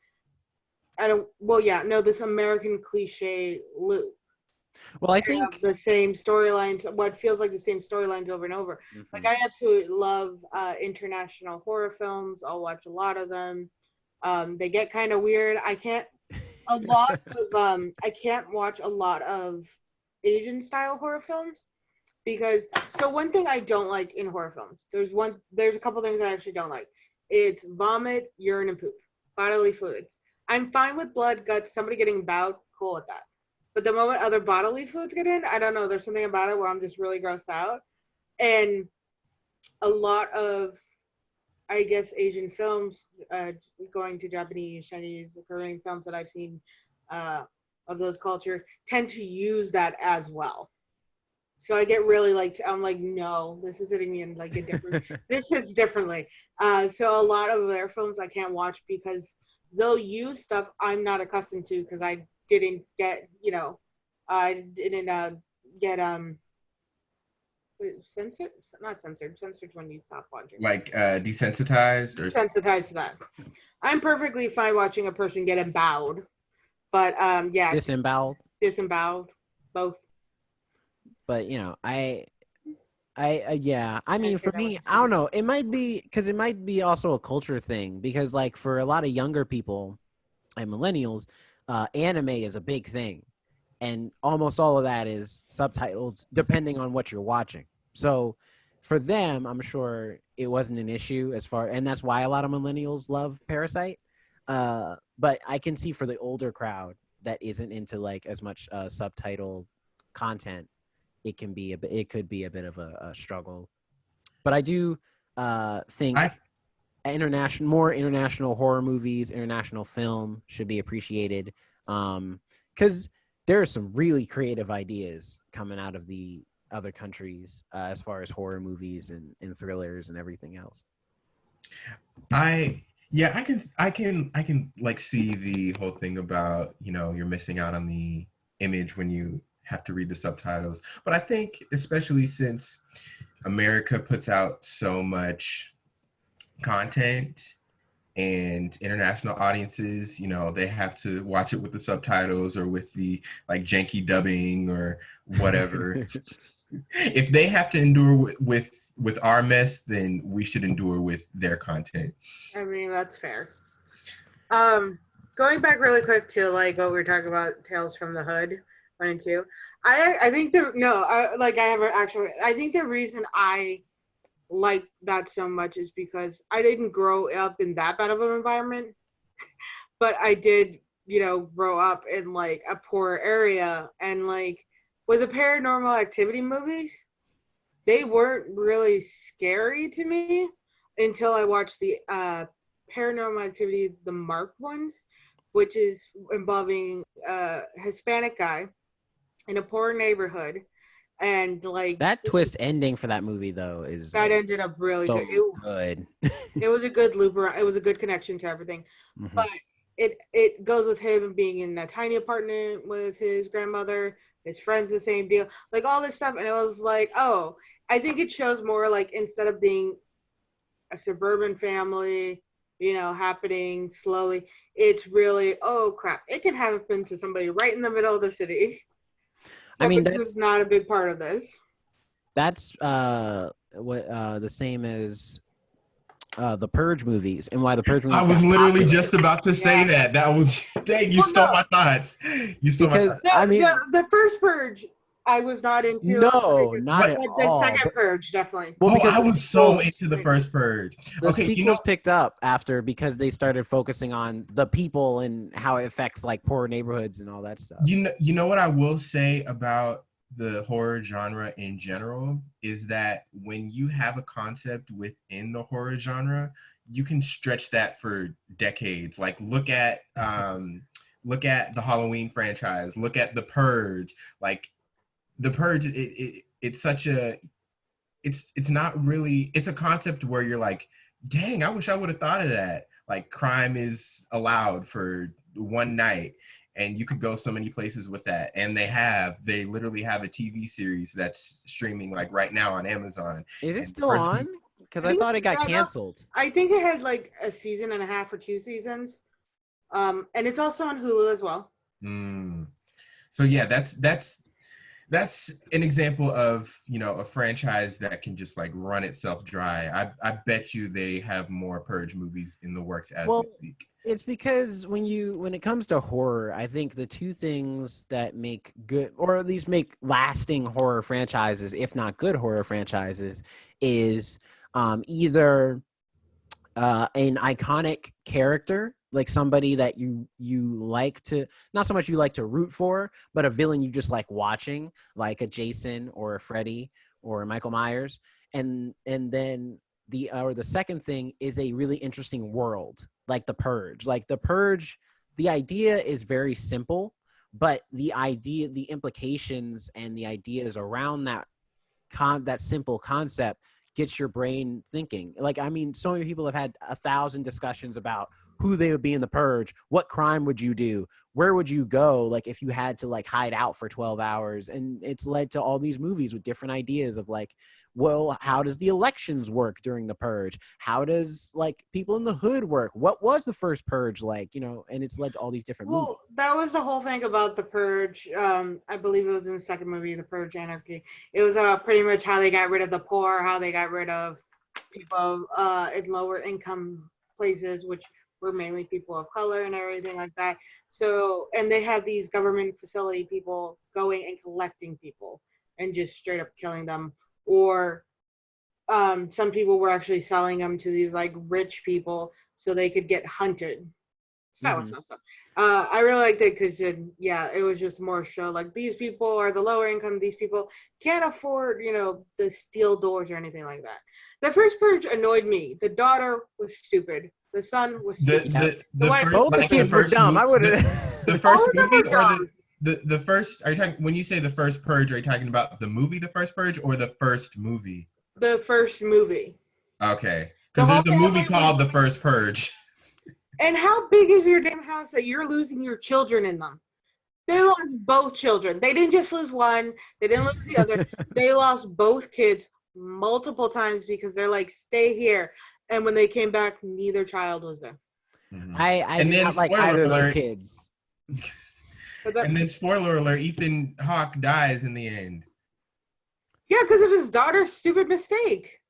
Speaker 3: This American cliche loop.
Speaker 2: Well, I
Speaker 3: Have
Speaker 2: think
Speaker 3: the same storylines, what feels like the same storylines over and over. Like I absolutely love international horror films. I'll watch a lot of them. They get kind of weird. I can't watch a lot of Asian style horror films because one thing I don't like in horror films, there's a couple things I actually don't like. It's vomit, urine, and poop, bodily fluids. I'm fine with blood, guts, somebody getting bowed, cool with that. But the moment other bodily fluids get in, I don't know, there's something about it where I'm just really grossed out. And a lot of, I guess, Asian films, going to Japanese, Chinese, Korean films that I've seen of those cultures, tend to use that as well. So I get really I'm like, no, this is hitting me in like a different, this hits differently. So a lot of their films I can't watch because they'll use stuff I'm not accustomed to because I didn't get, get censored, not censored, censored when you stop watching.
Speaker 1: like desensitized or
Speaker 3: Desensitized to that. I'm perfectly fine watching a person get emboweled, but
Speaker 2: disemboweled.
Speaker 3: Disemboweled, both.
Speaker 2: But I mean, for me, I don't know. It might be because it might be also a culture thing because, like, for a lot of younger people and millennials, anime is a big thing, and almost all of that is subtitled depending on what you're watching. So, for them, I'm sure it wasn't an issue and that's why a lot of millennials love Parasite. But I can see for the older crowd that isn't into like as much subtitle content, it could be a bit of a struggle. But I do think more international horror movies, international film should be appreciated because there are some really creative ideas coming out of the other countries as far as horror movies and thrillers and everything else.
Speaker 1: I can like see the whole thing about, you're missing out on the image when you have to read the subtitles. But I think especially since America puts out so much content and international audiences, they have to watch it with the subtitles or with the like janky dubbing or whatever. If they have to endure with our mess, then we should endure with their content.
Speaker 3: I mean, that's fair. Going back really quick to like what we were talking about, Tales from the Hood 1 and 2. I think I think the reason I like that so much is because I didn't grow up in that bad of an environment, but I did, grow up in like a poor area, and like with the Paranormal Activity movies, they weren't really scary to me until I watched the Paranormal Activity, the marked ones, which is involving a Hispanic guy in a poor neighborhood And like
Speaker 2: That twist ending for that movie though is
Speaker 3: that
Speaker 2: like
Speaker 3: ended up really
Speaker 2: so
Speaker 3: good.
Speaker 2: good.
Speaker 3: It was a good loop around. It was a good connection to everything.
Speaker 2: Mhm.
Speaker 3: But it goes with him being in that tiny apartment with his grandmother, his friends, the same deal, like all this stuff. And it was like, oh, I think it shows more like instead of being a suburban family, happening slowly, it's really, oh crap, it can happen to somebody right in the middle of the city.
Speaker 2: I mean,
Speaker 3: Somebody who's not a big part of this.
Speaker 2: that's what the same as the Purge movies, and why the Purge
Speaker 1: I
Speaker 2: movies
Speaker 1: was
Speaker 2: got
Speaker 1: literally
Speaker 2: popular.
Speaker 1: just about to say
Speaker 3: Yeah.
Speaker 1: that. That was dang. You
Speaker 3: Well,
Speaker 1: stole
Speaker 3: no,
Speaker 1: my thoughts. You stole my
Speaker 2: Because
Speaker 1: thoughts.
Speaker 2: I
Speaker 3: the
Speaker 2: mean,
Speaker 3: the first Purge I was not into.
Speaker 2: no, not
Speaker 1: What?
Speaker 2: at
Speaker 3: But the
Speaker 2: all.
Speaker 3: second
Speaker 2: But
Speaker 3: Purge definitely.
Speaker 2: well,
Speaker 1: Oh,
Speaker 2: because
Speaker 1: I
Speaker 2: the
Speaker 1: was so
Speaker 2: sequels,
Speaker 1: into the first purge.
Speaker 2: the
Speaker 1: Okay,
Speaker 2: sequels picked up after because they started focusing on the people and how it affects like poor neighborhoods and all that stuff.
Speaker 1: you know what I will say about the horror genre in general is that when you have a concept within the horror genre, you can stretch that for decades. Like look at the Halloween franchise, look at the Purge. Like the Purge, it's such a it's not really, it's a concept where you're like, dang, I wish I would have thought of that. Like crime is allowed for one night and you could go so many places with that. And they literally have a TV series that's streaming like right now on Amazon.
Speaker 2: Is it
Speaker 1: And
Speaker 2: still on? Because I thought it got canceled.
Speaker 3: I think it had like a season and a half or 2 seasons. And it's also on Hulu as well.
Speaker 1: So yeah, that's an example of, a franchise that can just like run itself dry. I bet you they have more Purge movies in the works as we speak.
Speaker 2: It's because when it comes to horror, I think the two things that make good, or at least make lasting horror franchises, if not good horror franchises, is either an iconic character, like somebody that you like to, not so much you like to root for, but a villain you just like watching, like a Jason or a Freddy or a Michael Myers, and then the second thing is a really interesting world, like the Purge. Like the Purge, the idea is very simple, but the implications and the ideas around that simple concept gets your brain thinking. Like, I mean, so many people have had 1,000 discussions about who they would be in the Purge, what crime would you do, where would you go, like if you had to like hide out for 12 hours. And it's led to all these movies with different ideas of like, well, how does the elections work during the Purge? How does like people in the hood work? What was the first Purge like? And it's led to all these different movies.
Speaker 3: Well, that was the whole thing about the Purge. I believe it was in the second movie, The Purge Anarchy. It was pretty much how they got rid of the poor, how they got rid of people in lower income places, which were mainly people of color and everything like that. So, and they had these government facility people going and collecting people and just straight up killing them. Or some people were actually selling them to these like rich people so they could get hunted. So that was messed up. I really liked it because, it was just more show. Like, these people are the lower income. These people can't afford, the steel doors or anything like that. The first Purge annoyed me. The daughter was stupid. The son was stupid.
Speaker 1: The
Speaker 3: wife
Speaker 1: first,
Speaker 3: was
Speaker 2: Both the
Speaker 1: like
Speaker 2: kids were dumb. I would have.
Speaker 1: the first
Speaker 3: All of them
Speaker 1: movie
Speaker 3: were
Speaker 1: or
Speaker 3: dumb.
Speaker 1: the first, are you talking, when you say the first Purge, are you talking about the movie The First Purge or the first movie?
Speaker 3: The first movie.
Speaker 1: Okay,
Speaker 3: The
Speaker 1: because
Speaker 3: whole
Speaker 1: there's a movie
Speaker 3: family
Speaker 1: called
Speaker 3: was.
Speaker 1: The First Purge.
Speaker 3: And how big is your damn house that you're losing your children in them? They lost both children. They didn't just lose one. They didn't lose the other. They lost both kids multiple times because they're like, stay here. And when they came back, neither child was there.
Speaker 2: I
Speaker 1: And
Speaker 2: did
Speaker 1: then
Speaker 2: not like
Speaker 1: spoiler
Speaker 2: either of those
Speaker 1: alert.
Speaker 2: kids.
Speaker 1: And then spoiler alert, Ethan Hawke dies in the end.
Speaker 3: Yeah, because of his daughter's stupid mistake.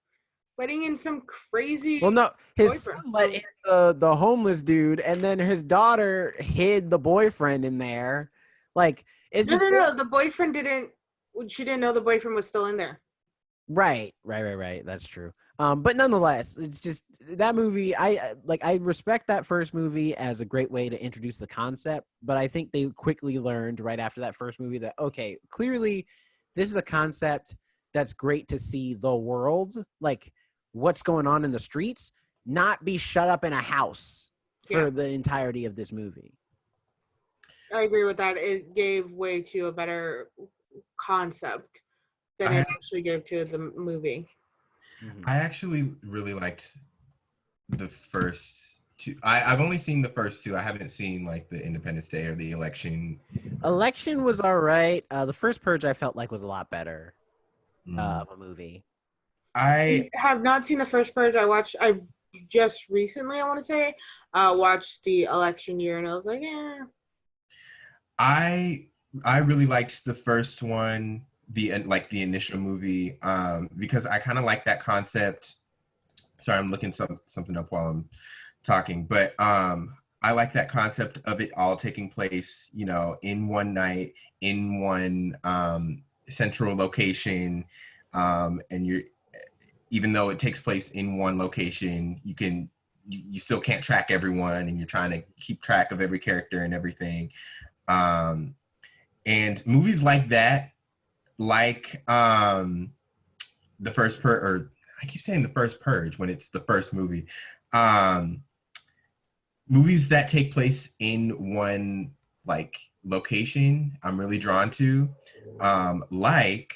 Speaker 3: Letting in some crazy.
Speaker 2: Well, no, his
Speaker 3: boyfriend.
Speaker 2: son let in the homeless dude, and then his daughter hid the boyfriend in there. Like, it's just
Speaker 3: No. The boyfriend didn't. She didn't know the boyfriend was still in there.
Speaker 2: right. That's true. But nonetheless, it's just that movie. I respect that first movie as a great way to introduce the concept, but I think they quickly learned right after that first movie that, okay, clearly this is a concept that's great to see the world, like what's going on in the streets, not be shut up in a house for the entirety of this movie.
Speaker 3: I agree with that. It gave way to a better concept. that
Speaker 1: I
Speaker 3: it actually gave to the movie.
Speaker 2: Mhm.
Speaker 1: I actually really liked the first two. I've only seen the first two. I haven't seen like the Independence Day or the election.
Speaker 2: Election was all right. The first Purge I felt like was a lot better
Speaker 1: Mm.
Speaker 2: of a movie.
Speaker 1: I
Speaker 3: I have not seen the first Purge. I just recently, I want to say, watched the election year, and I was like, yeah.
Speaker 1: I I really liked the first one, the initial movie, because I kind of like that concept. Sorry, I'm looking something up while I'm talking, but I like that concept of it all taking place, in one night, in one central location, and you're even though it takes place in one location, you still can't track everyone, and you're trying to keep track of every character and everything. Um, and movies like that, like the first or I keep saying the first Purge when it's the first movie. Um, Movies that take place in one like location, I'm really drawn to. Like,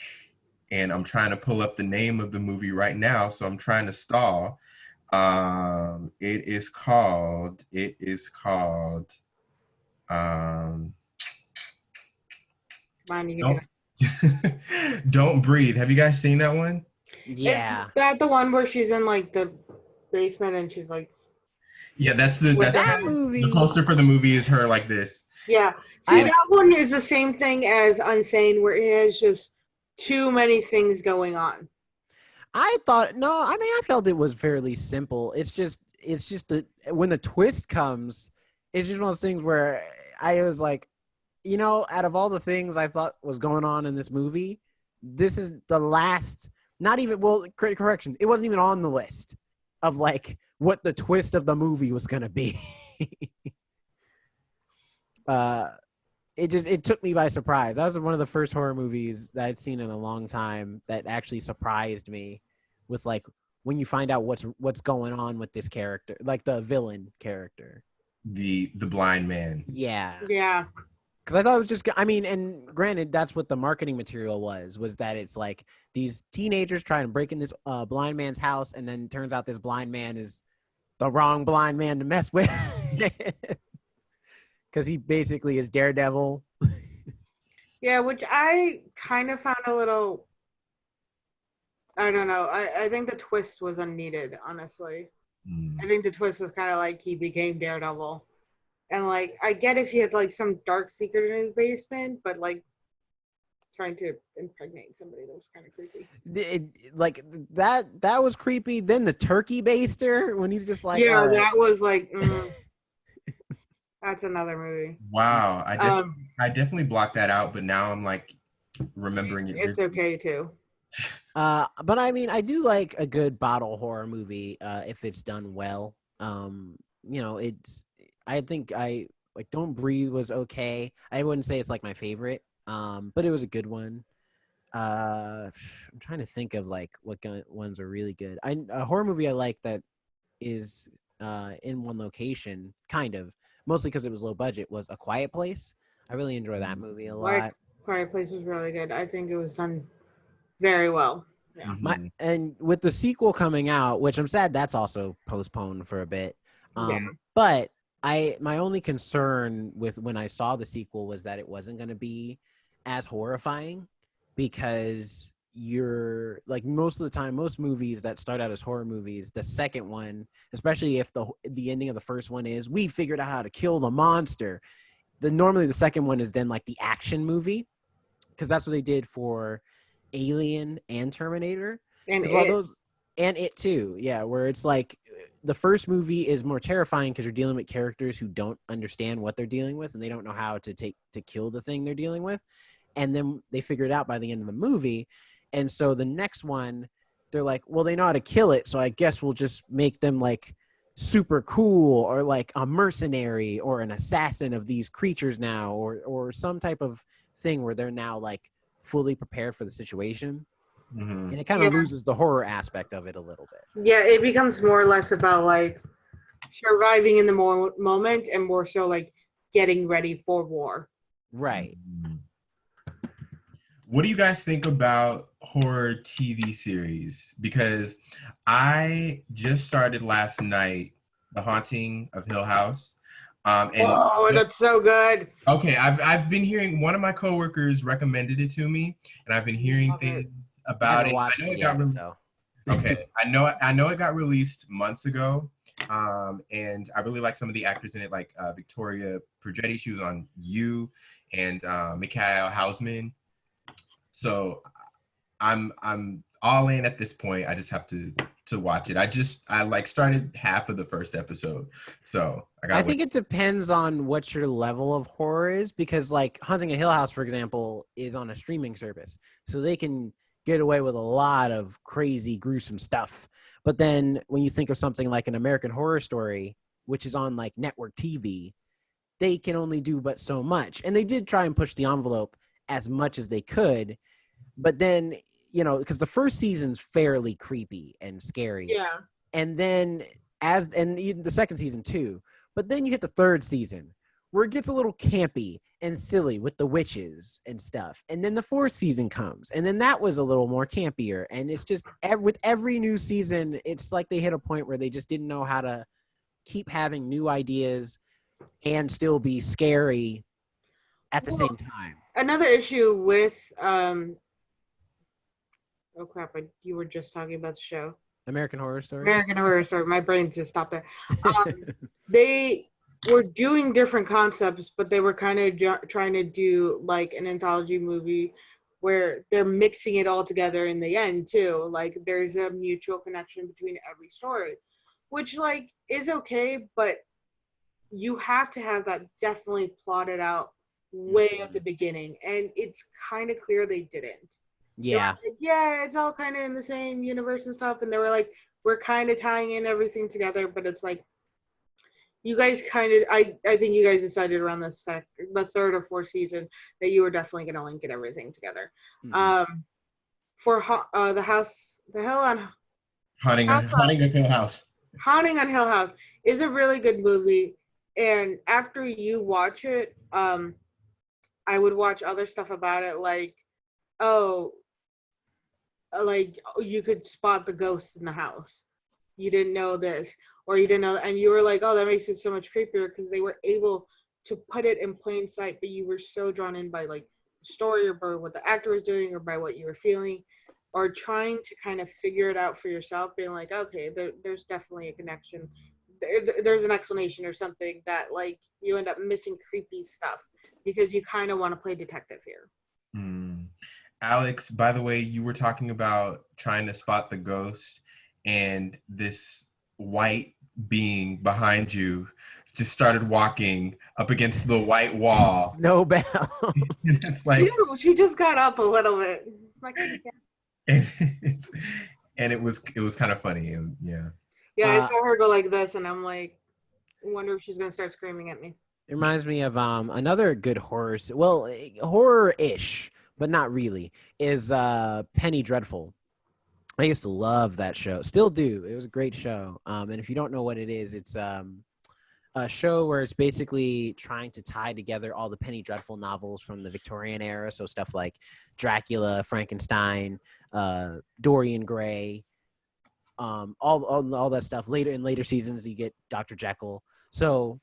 Speaker 1: and I'm trying to pull up the name of the movie right now, so I'm trying to stall. It is called um
Speaker 3: Mine, you can do
Speaker 1: don't Don't Breathe. Have you guys seen that one?
Speaker 3: it. Is
Speaker 2: Yeah.
Speaker 3: that the one where she's in like the basement and she's like
Speaker 1: Yeah, that's the
Speaker 3: with
Speaker 1: that's
Speaker 3: the
Speaker 2: That
Speaker 3: head?
Speaker 1: the
Speaker 2: movie,
Speaker 1: poster for the movie is her like this.
Speaker 3: Yeah. See,
Speaker 2: I
Speaker 3: that one is the same thing as Unsane, where it has just too many things going on.
Speaker 2: I thought no, I mean I felt it was fairly simple. It's just the when the twist comes, it's just one of those things where I was like, out of all the things I thought was going on in this movie, this is the last. Not even well, correction. It wasn't even on the list of like what the twist of the movie was gonna be. uh, it took me by surprise. That was one of the first horror movies that I'd seen in a long time that actually surprised me with like when you find out what's going on with this character, like the villain character.
Speaker 1: The blind man.
Speaker 2: Yeah.
Speaker 3: Yeah.
Speaker 2: Because I thought it was just, I mean, and granted, that's what the marketing material was that it's like these teenagers trying to break in this blind man's house, and then turns out this blind man is the wrong blind man to mess with. Because he basically is Daredevil.
Speaker 3: Yeah, which I kind of found a little, I don't know. I think the twist was unneeded, honestly. I think the twist was kind of like he became Daredevil. And like, I get if he had like some dark secret in his basement, but like trying to impregnate somebody, that was kind of creepy.
Speaker 2: Like that was creepy. Then the turkey baster when he's just like,
Speaker 3: Yeah,
Speaker 2: all right.
Speaker 3: that was like, that's another movie.
Speaker 1: Wow, I definitely blocked that out, but now I'm like remembering it.
Speaker 3: It's okay too.
Speaker 2: But I mean, I do like a good bottle horror movie if it's done well. It's. I think I like Don't Breathe was okay. I wouldn't say it's like my favorite, but it was a good one. I'm trying to think of like what ones are really good. A horror movie I like that is in one location, kind of mostly because it was low budget, was A Quiet Place. I really enjoy that movie a lot.
Speaker 3: Quiet Place was really good. I think it was done very well. Yeah.
Speaker 2: And with the sequel coming out, which I'm sad that's also postponed for a bit.
Speaker 3: Yeah.
Speaker 2: But my only concern with when I saw the sequel was that it wasn't going to be as horrifying, because you're like, most of the time, most movies that start out as horror movies, the second one, especially if the ending of the first one is we figured out how to kill the monster, normally the second one is then like the action movie, because that's what they did for Alien and Terminator.
Speaker 3: And
Speaker 2: It too, yeah, where it's like the first movie is more terrifying because you're dealing with characters who don't understand what they're dealing with, and they don't know how to kill the thing they're dealing with, and then they figure it out by the end of the movie. And so the next one, they're like, well, they know how to kill it, so I guess we'll just make them like super cool, or like a mercenary or an assassin of these creatures now, or some type of thing where they're now like fully prepared for the situation. And it kind of loses the horror aspect of it a little bit.
Speaker 3: Yeah, it becomes more or less about like surviving in the moment and more so like getting ready for war.
Speaker 2: Right.
Speaker 1: What do you guys think about horror TV series because I just started last night The Haunting of Hill House. And
Speaker 3: Oh, that's so good.
Speaker 1: okay, I've been hearing one of my coworkers recommended it to me, and I've been hearing
Speaker 3: Love it.
Speaker 1: things
Speaker 2: I
Speaker 1: about
Speaker 2: haven't
Speaker 1: it.
Speaker 2: watched
Speaker 1: I know
Speaker 2: it
Speaker 1: it got
Speaker 2: yet,
Speaker 1: released.
Speaker 2: so
Speaker 1: Okay, I know it got released months ago, and I really like some of the actors in it, like Victoria Progetti. She was on You, and Mikhail Hausman. So I'm all in at this point. I just have to watch it. I like started half of the first episode, so I
Speaker 2: I
Speaker 1: gotta wait.
Speaker 2: think it depends on what your level of horror is, because like Hunting a Hill House, for example, is on a streaming service, so they can get away with a lot of crazy, gruesome stuff. But then when you think of something like an American Horror Story, which is on like network TV, they can only do but so much. And they did try and push the envelope as much as they could, but then, because the first season's fairly creepy and scary,
Speaker 3: Yeah.
Speaker 2: and then even the second season too, but then you hit the third season where it gets a little campy and silly with the witches and stuff, and then the fourth season comes, and then that was a little more campier, and it's just with every new season, it's like they hit a point where they just didn't know how to keep having new ideas and still be scary at the
Speaker 3: Well,
Speaker 2: same time.
Speaker 3: another issue with oh crap, you were just talking about the show.
Speaker 2: American Horror Story.
Speaker 3: American Horror Story. My brain just stopped there. They were doing different concepts, but they were kind of trying to do like an anthology movie where they're mixing it all together in the end too. Like there's a mutual connection between every story, which like is okay, but you have to have that definitely plotted out way at the beginning, and it's kind of clear they didn't.
Speaker 2: Yeah.
Speaker 3: Like, yeah, it's all kind of in the same universe and stuff. And they were like, we're kind of tying in everything together, but it's like, you guys kind of, I think you guys decided around the third or fourth season that you were definitely going to link it everything together.
Speaker 2: Mm-hmm.
Speaker 3: For the Hell on
Speaker 1: Haunting of Hill House.
Speaker 3: Haunting on Hill House is a really good movie. And after you watch it, I would watch other stuff about it, like, oh, you could spot the ghosts in the house. You didn't know this, or you didn't know, and you were like, oh, that makes it so much creepier because they were able to put it in plain sight, but you were so drawn in by like the story or by what the actor was doing or by what you were feeling or trying to kind of figure it out for yourself, being like, okay, there's definitely a connection. There's an explanation or something that like you end up missing creepy stuff because you kind of want to play detective here.
Speaker 1: Alex, by the way, you were talking about trying to spot the ghost, and this white being behind you just started walking up against the white wall.
Speaker 2: Snowbell.
Speaker 1: And it's like,
Speaker 3: she just got up a little bit. Like,
Speaker 1: and, and it was kind of funny. Yeah.
Speaker 3: Yeah, I saw her go like this, and I'm like, I wonder if she's gonna start screaming at me.
Speaker 2: It reminds me of another good horror, well, horror-ish, but not really, is Penny Dreadful. I used to love that show. Still do. It was a great show. And if you don't know what it is, it's a show where it's basically trying to tie together all the Penny Dreadful novels from the Victorian era. So stuff like Dracula, Frankenstein, Dorian Gray, all that stuff. In later seasons, you get Dr. Jekyll. So,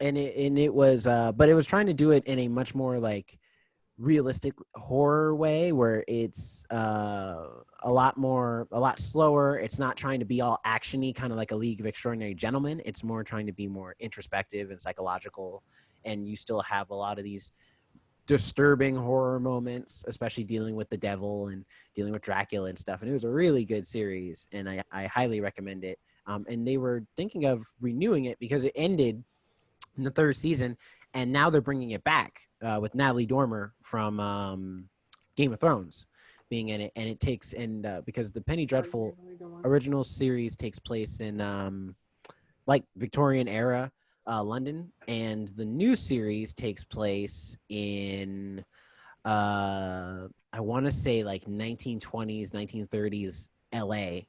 Speaker 2: and it was, but it was trying to do it in a much more like realistic horror way where it's a lot slower. It's not trying to be all actiony, kind of like a League of Extraordinary Gentlemen. It's more trying to be more introspective and psychological, and you still have a lot of these disturbing horror moments, especially dealing with the devil and dealing with Dracula and stuff. And it was a really good series, and I highly recommend it. And they were thinking of renewing it because it ended in the third season, and now they're bringing it back with Natalie Dormer from Game of Thrones being in it. And it takes because the Penny Dreadful original series takes place in like Victorian era London, and the new series takes place in I want to say like 1920s, 1930s LA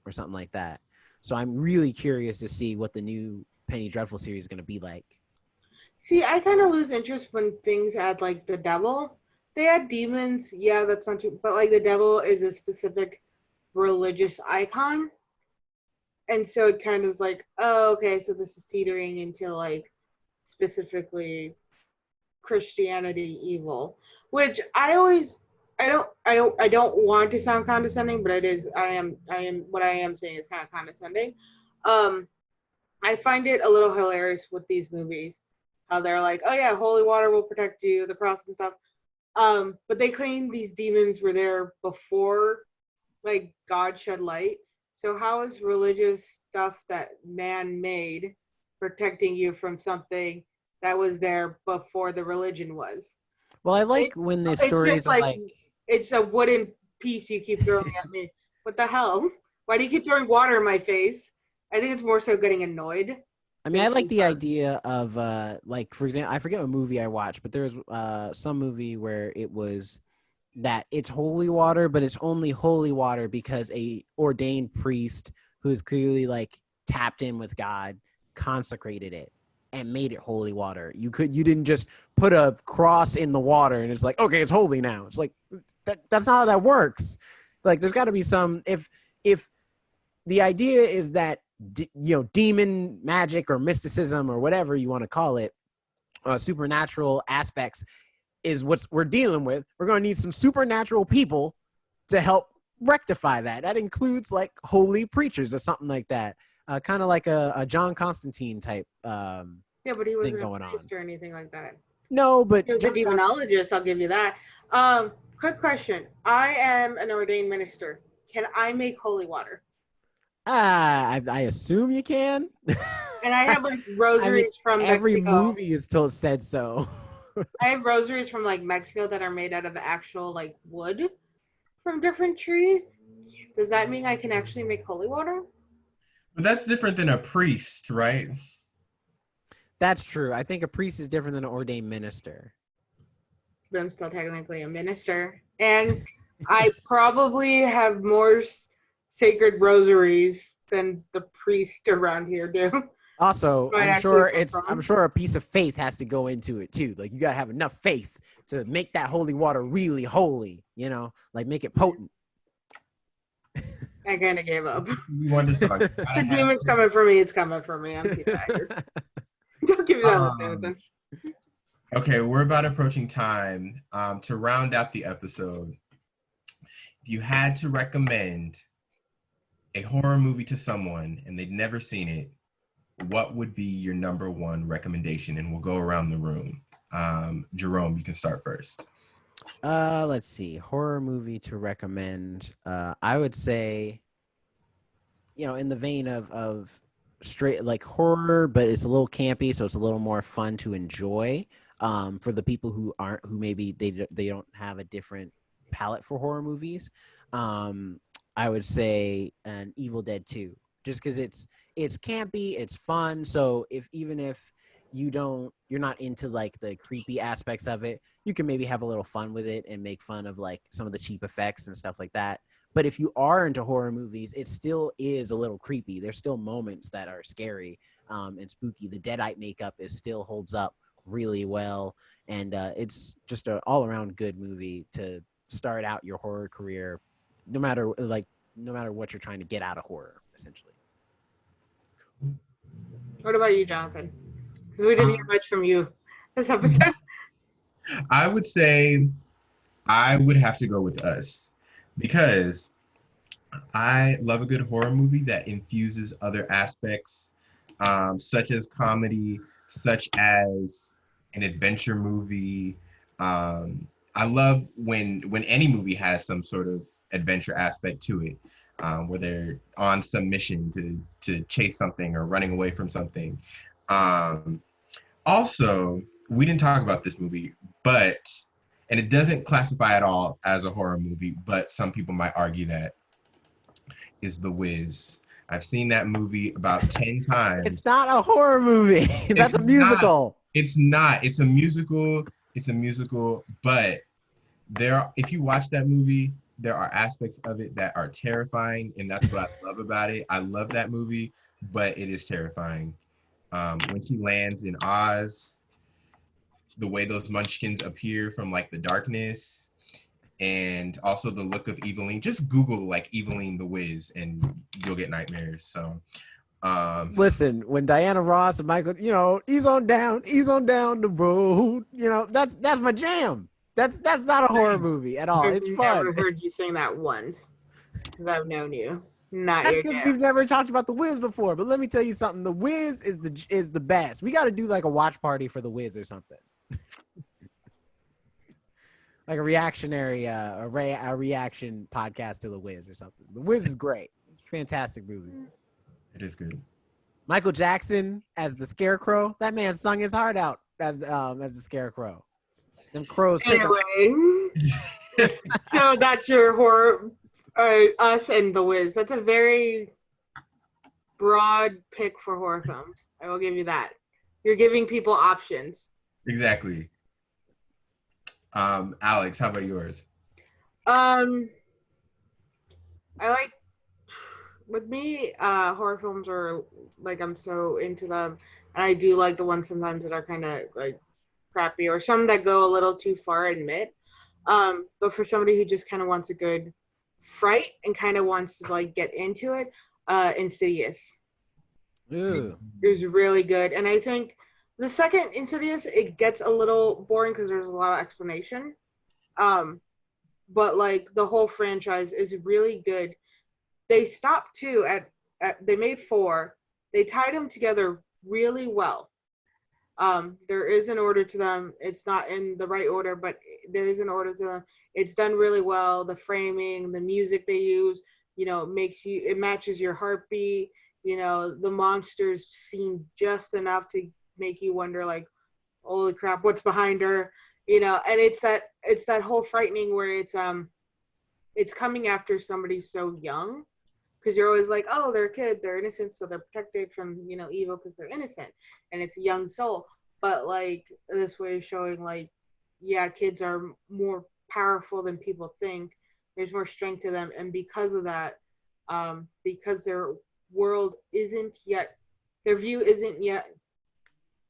Speaker 2: or something like that. So I'm really curious to see what the new Penny Dreadful series is going to be like.
Speaker 3: See, I kind of lose interest when things add like the devil. they had demons. Yeah, that's not too. But like the devil is a specific religious icon, and so it kind of is like, oh, okay, so this is teetering into like specifically Christianity evil, which I don't want to sound condescending, but it is. I am what I am saying is kind of condescending. Um, I find it a little hilarious with these movies, how they're like, oh yeah, holy water will protect you, the cross and stuff. But they claim these demons were there before like God shed light. So how is religious stuff that man made protecting you from something that was there before the religion was?
Speaker 2: Well, I like
Speaker 3: It,
Speaker 2: when the
Speaker 3: it's
Speaker 2: stories
Speaker 3: just
Speaker 2: are
Speaker 3: like
Speaker 2: like,
Speaker 3: it's a wooden piece you keep throwing at me. What the hell? Why do you keep throwing water in my face? I think it's more so getting annoyed.
Speaker 2: I mean, I like the idea of like, for example, I forget what movie I watched, but there was some movie where it was that it's holy water, but it's only holy water because a ordained priest who's clearly like tapped in with God consecrated it and made it holy water. You didn't just put a cross in the water and it's like, okay, it's holy now. It's like that's not how that works. Like there's got to be some if the idea is that demon magic or mysticism or whatever you want to call it, supernatural aspects is what we're dealing with. We're going to need some supernatural people to help rectify that. That includes like holy preachers or something like that. Kind of like a John Constantine type
Speaker 3: yeah, but he wasn't
Speaker 2: thing
Speaker 3: a
Speaker 2: going on.
Speaker 3: priest or anything like that.
Speaker 2: No, but
Speaker 3: He was a demonologist, I'll give you that. Quick question. I am an ordained minister. Can I make holy water?
Speaker 2: I assume you can.
Speaker 3: And I have like rosaries from
Speaker 2: every
Speaker 3: Mexico.
Speaker 2: movie is still said so.
Speaker 3: I have rosaries from like Mexico that are made out of actual like wood from different trees. Does that mean I can actually make holy water?
Speaker 1: But that's different than a priest, right?
Speaker 2: That's true. I think a priest is different than an ordained minister.
Speaker 3: But I'm still technically a minister. And I probably have more sacred rosaries than the priest around here do.
Speaker 2: Also,
Speaker 3: Might
Speaker 2: I'm
Speaker 3: actually
Speaker 2: sure I'm sure a piece of faith has to go into it too. Like you gotta have enough faith to make that holy water really holy, like make it potent.
Speaker 3: I kind of gave up.
Speaker 1: We want to start.
Speaker 3: The demon's coming for me. It's coming for me. I'm too tired. Don't give me that look, Jonathan.
Speaker 1: Okay, we're about approaching time. To round out the episode, if you had to recommend a horror movie to someone and they'd never seen it, what would be your number one recommendation? And we'll go around the room. Jerome, you can start first.
Speaker 2: Let's see. Horror movie to recommend. I would say, in the vein of straight like horror, but it's a little campy, so it's a little more fun to enjoy. For the people who maybe they don't have a different palette for horror movies. I would say an Evil Dead 2, just because it's campy, it's fun. So even if you're not into like the creepy aspects of it, you can maybe have a little fun with it and make fun of like some of the cheap effects and stuff like that. But if you are into horror movies, it still is a little creepy. There's still moments that are scary and spooky. The Deadite makeup still holds up really well, and it's just an all-around good movie to start out your horror career, no matter what you're trying to get out of horror, essentially.
Speaker 3: What about you, Jonathan? Because we didn't hear much from you this episode.
Speaker 1: I would say I would have to go with Us, because I love a good horror movie that infuses other aspects, such as comedy, such as an adventure movie. I love when any movie has some sort of adventure aspect to it, where they're on some mission to chase something or running away from something. Also, we didn't talk about this movie, and it doesn't classify at all as a horror movie, but some people might argue that is The Wiz. I've seen that movie about 10 times.
Speaker 2: It's not a horror movie. That's a musical.
Speaker 1: It's not. It's a musical. It's a musical, but if you watch that movie, there are aspects of it that are terrifying, and that's what I love about it. I love that movie, but it is terrifying. When she lands in Oz, the way those munchkins appear from like the darkness, and also the look of Eveline. Just Google like Eveline the Wiz and you'll get nightmares. So
Speaker 2: Listen, when Diana Ross and Michael, ease on down the road, that's my jam. That's not a horror movie at all.
Speaker 3: I've
Speaker 2: It's
Speaker 3: never
Speaker 2: fun.
Speaker 3: heard you sing that once since I've known you. Not
Speaker 2: That's
Speaker 3: your
Speaker 2: because
Speaker 3: jam.
Speaker 2: we've never talked about the Wiz before. But let me tell you something: the Wiz is the best. We got to do like a watch party for the Wiz or something, like a reactionary, a reaction podcast to the Wiz or something. The Wiz is great. It's a fantastic movie.
Speaker 1: it is good.
Speaker 2: Michael Jackson as the Scarecrow. That man sung his heart out as the Scarecrow. Them crows.
Speaker 3: Anyway, so that's your horror, Us and The Wiz. That's a very broad pick for horror films. I will give you that. You're giving people options.
Speaker 1: Exactly. Alex, how about yours?
Speaker 3: I like, with me, horror films are like, I'm so into them, and I do like the ones sometimes that are kind of like crappy, or some that go a little too far, I admit. But for somebody who just kind of wants a good fright and kind of wants to like get into it, Insidious
Speaker 2: Ooh.
Speaker 3: is really good. And I think the second Insidious, it gets a little boring because there's a lot of explanation. But like the whole franchise is really good. They stopped too at they made 4. They tied them together really well. There is an order to them. It's not in the right order, but there is an order to them. It's done really well. The framing, the music they use, it matches your heartbeat. The monsters seem just enough to make you wonder, like, holy crap, what's behind her? And it's that whole frightening where it's coming after somebody so young, because you're always like, oh, they're a kid, they're innocent, so they're protected from evil because they're innocent, and it's a young soul. But like this way of showing, like, yeah, kids are more powerful than people think. There's more strength to them, and because of that, because their world their view isn't yet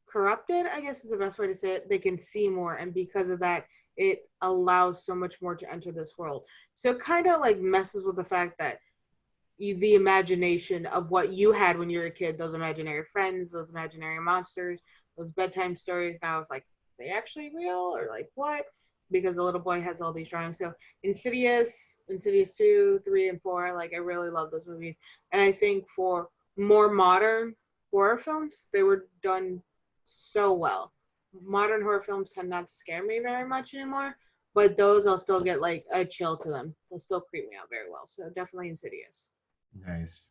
Speaker 3: corrupted, I guess is the best way to say it. They can see more, and because of that, it allows so much more to enter this world. So it kind of like messes with the fact that the imagination of what you had when you were a kid, those imaginary friends, those imaginary monsters, those bedtime stories, now it's like, are they actually real, or like what? Because the little boy has all these drawings. So Insidious 2, 3, and 4, like, I really love those movies. And I think for more modern horror films, they were done so well. Modern horror films tend not to scare me very much anymore, but those I'll still get like a chill to them. They'll still creep me out very well. So definitely Insidious.
Speaker 1: Nice.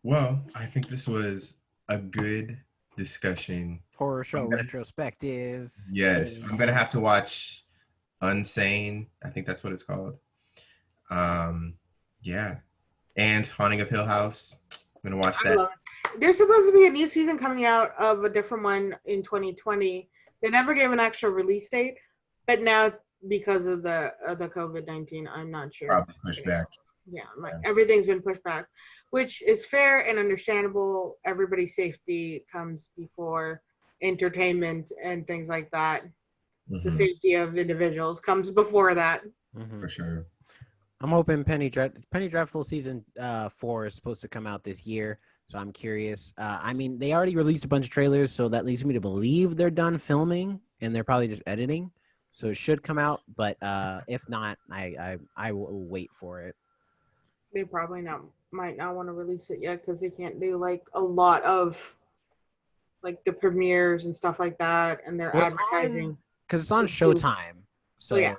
Speaker 1: Well, I think this was a good discussion.
Speaker 2: Horror show retrospective.
Speaker 1: Yes, I'm gonna have to watch Unsane. I think that's what it's called. Yeah, and Haunting of Hill House. I'm gonna watch that.
Speaker 3: There's supposed to be a new season coming out of a different one in 2020. They never gave an actual release date, but now because of the COVID-19, I'm not sure.
Speaker 1: Probably pushed back.
Speaker 3: Yeah, everything's been pushed back, which is fair and understandable. Everybody's safety comes before entertainment and things like that. Mm-hmm. The safety of individuals comes before that.
Speaker 2: Mm-hmm.
Speaker 1: For sure.
Speaker 2: I'm hoping Penny Dreadful season 4 is supposed to come out this year, so I'm curious. I mean, they already released a bunch of trailers, so that leads me to believe they're done filming and they're probably just editing. So it should come out, but if not, I will wait for it.
Speaker 3: They probably might not want to release it yet because they can't do like a lot of like the premieres and stuff like that, and their advertising.
Speaker 2: Because it's on Showtime, so yeah.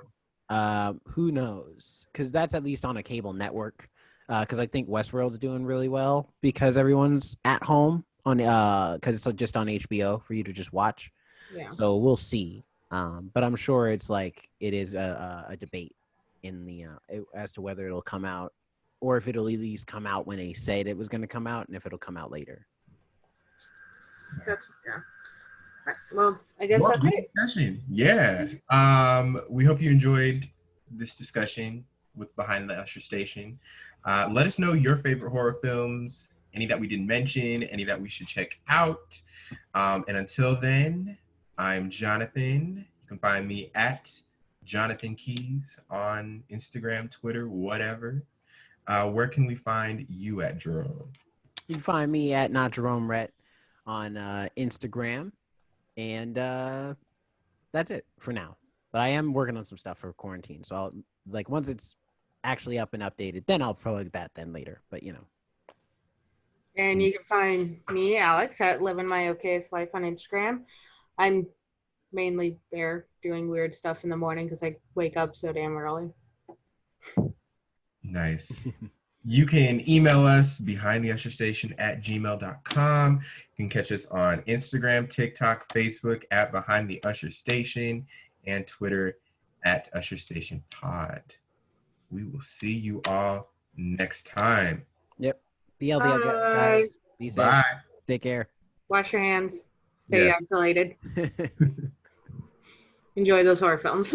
Speaker 2: Who knows? Because that's at least on a cable network. Because I think Westworld's doing really well because everyone's at home on because it's just on HBO for you to just watch. Yeah. So we'll see. But I'm sure it's like it is a debate in the as to whether it'll come out or if it'll at least come out when they said it was going to come out, and if it'll come out later.
Speaker 3: That's well, I guess that's it.
Speaker 1: Discussion. Yeah. We hope you enjoyed this discussion with Behind the Usher Station. Let us know your favorite horror films, any that we didn't mention, any that we should check out. And until then, I'm Jonathan. You can find me at Jonathan Keys on Instagram, Twitter, whatever. Where can we find you at, Jerome?
Speaker 2: You can find me at Not Jerome Rhett on Instagram, and that's it for now. But I am working on some stuff for quarantine, so I'll like once it's actually up and updated, then I'll plug that then later. But you know.
Speaker 3: And you can find me, Alex, at Living My Okayest Life on Instagram. I'm mainly there doing weird stuff in the morning because I wake up so damn early.
Speaker 1: Nice. You can email us behindtheusherstation@gmail.com. You can catch us on Instagram, TikTok, Facebook at Behind the Usher Station, and Twitter at Usher Station Pod. We will see you all next time.
Speaker 2: Yep. BLD,
Speaker 3: Bye.
Speaker 2: guys. Be safe.
Speaker 1: Bye.
Speaker 2: Take care.
Speaker 3: Wash your hands. Stay
Speaker 1: Yes.
Speaker 3: isolated. Enjoy those horror films.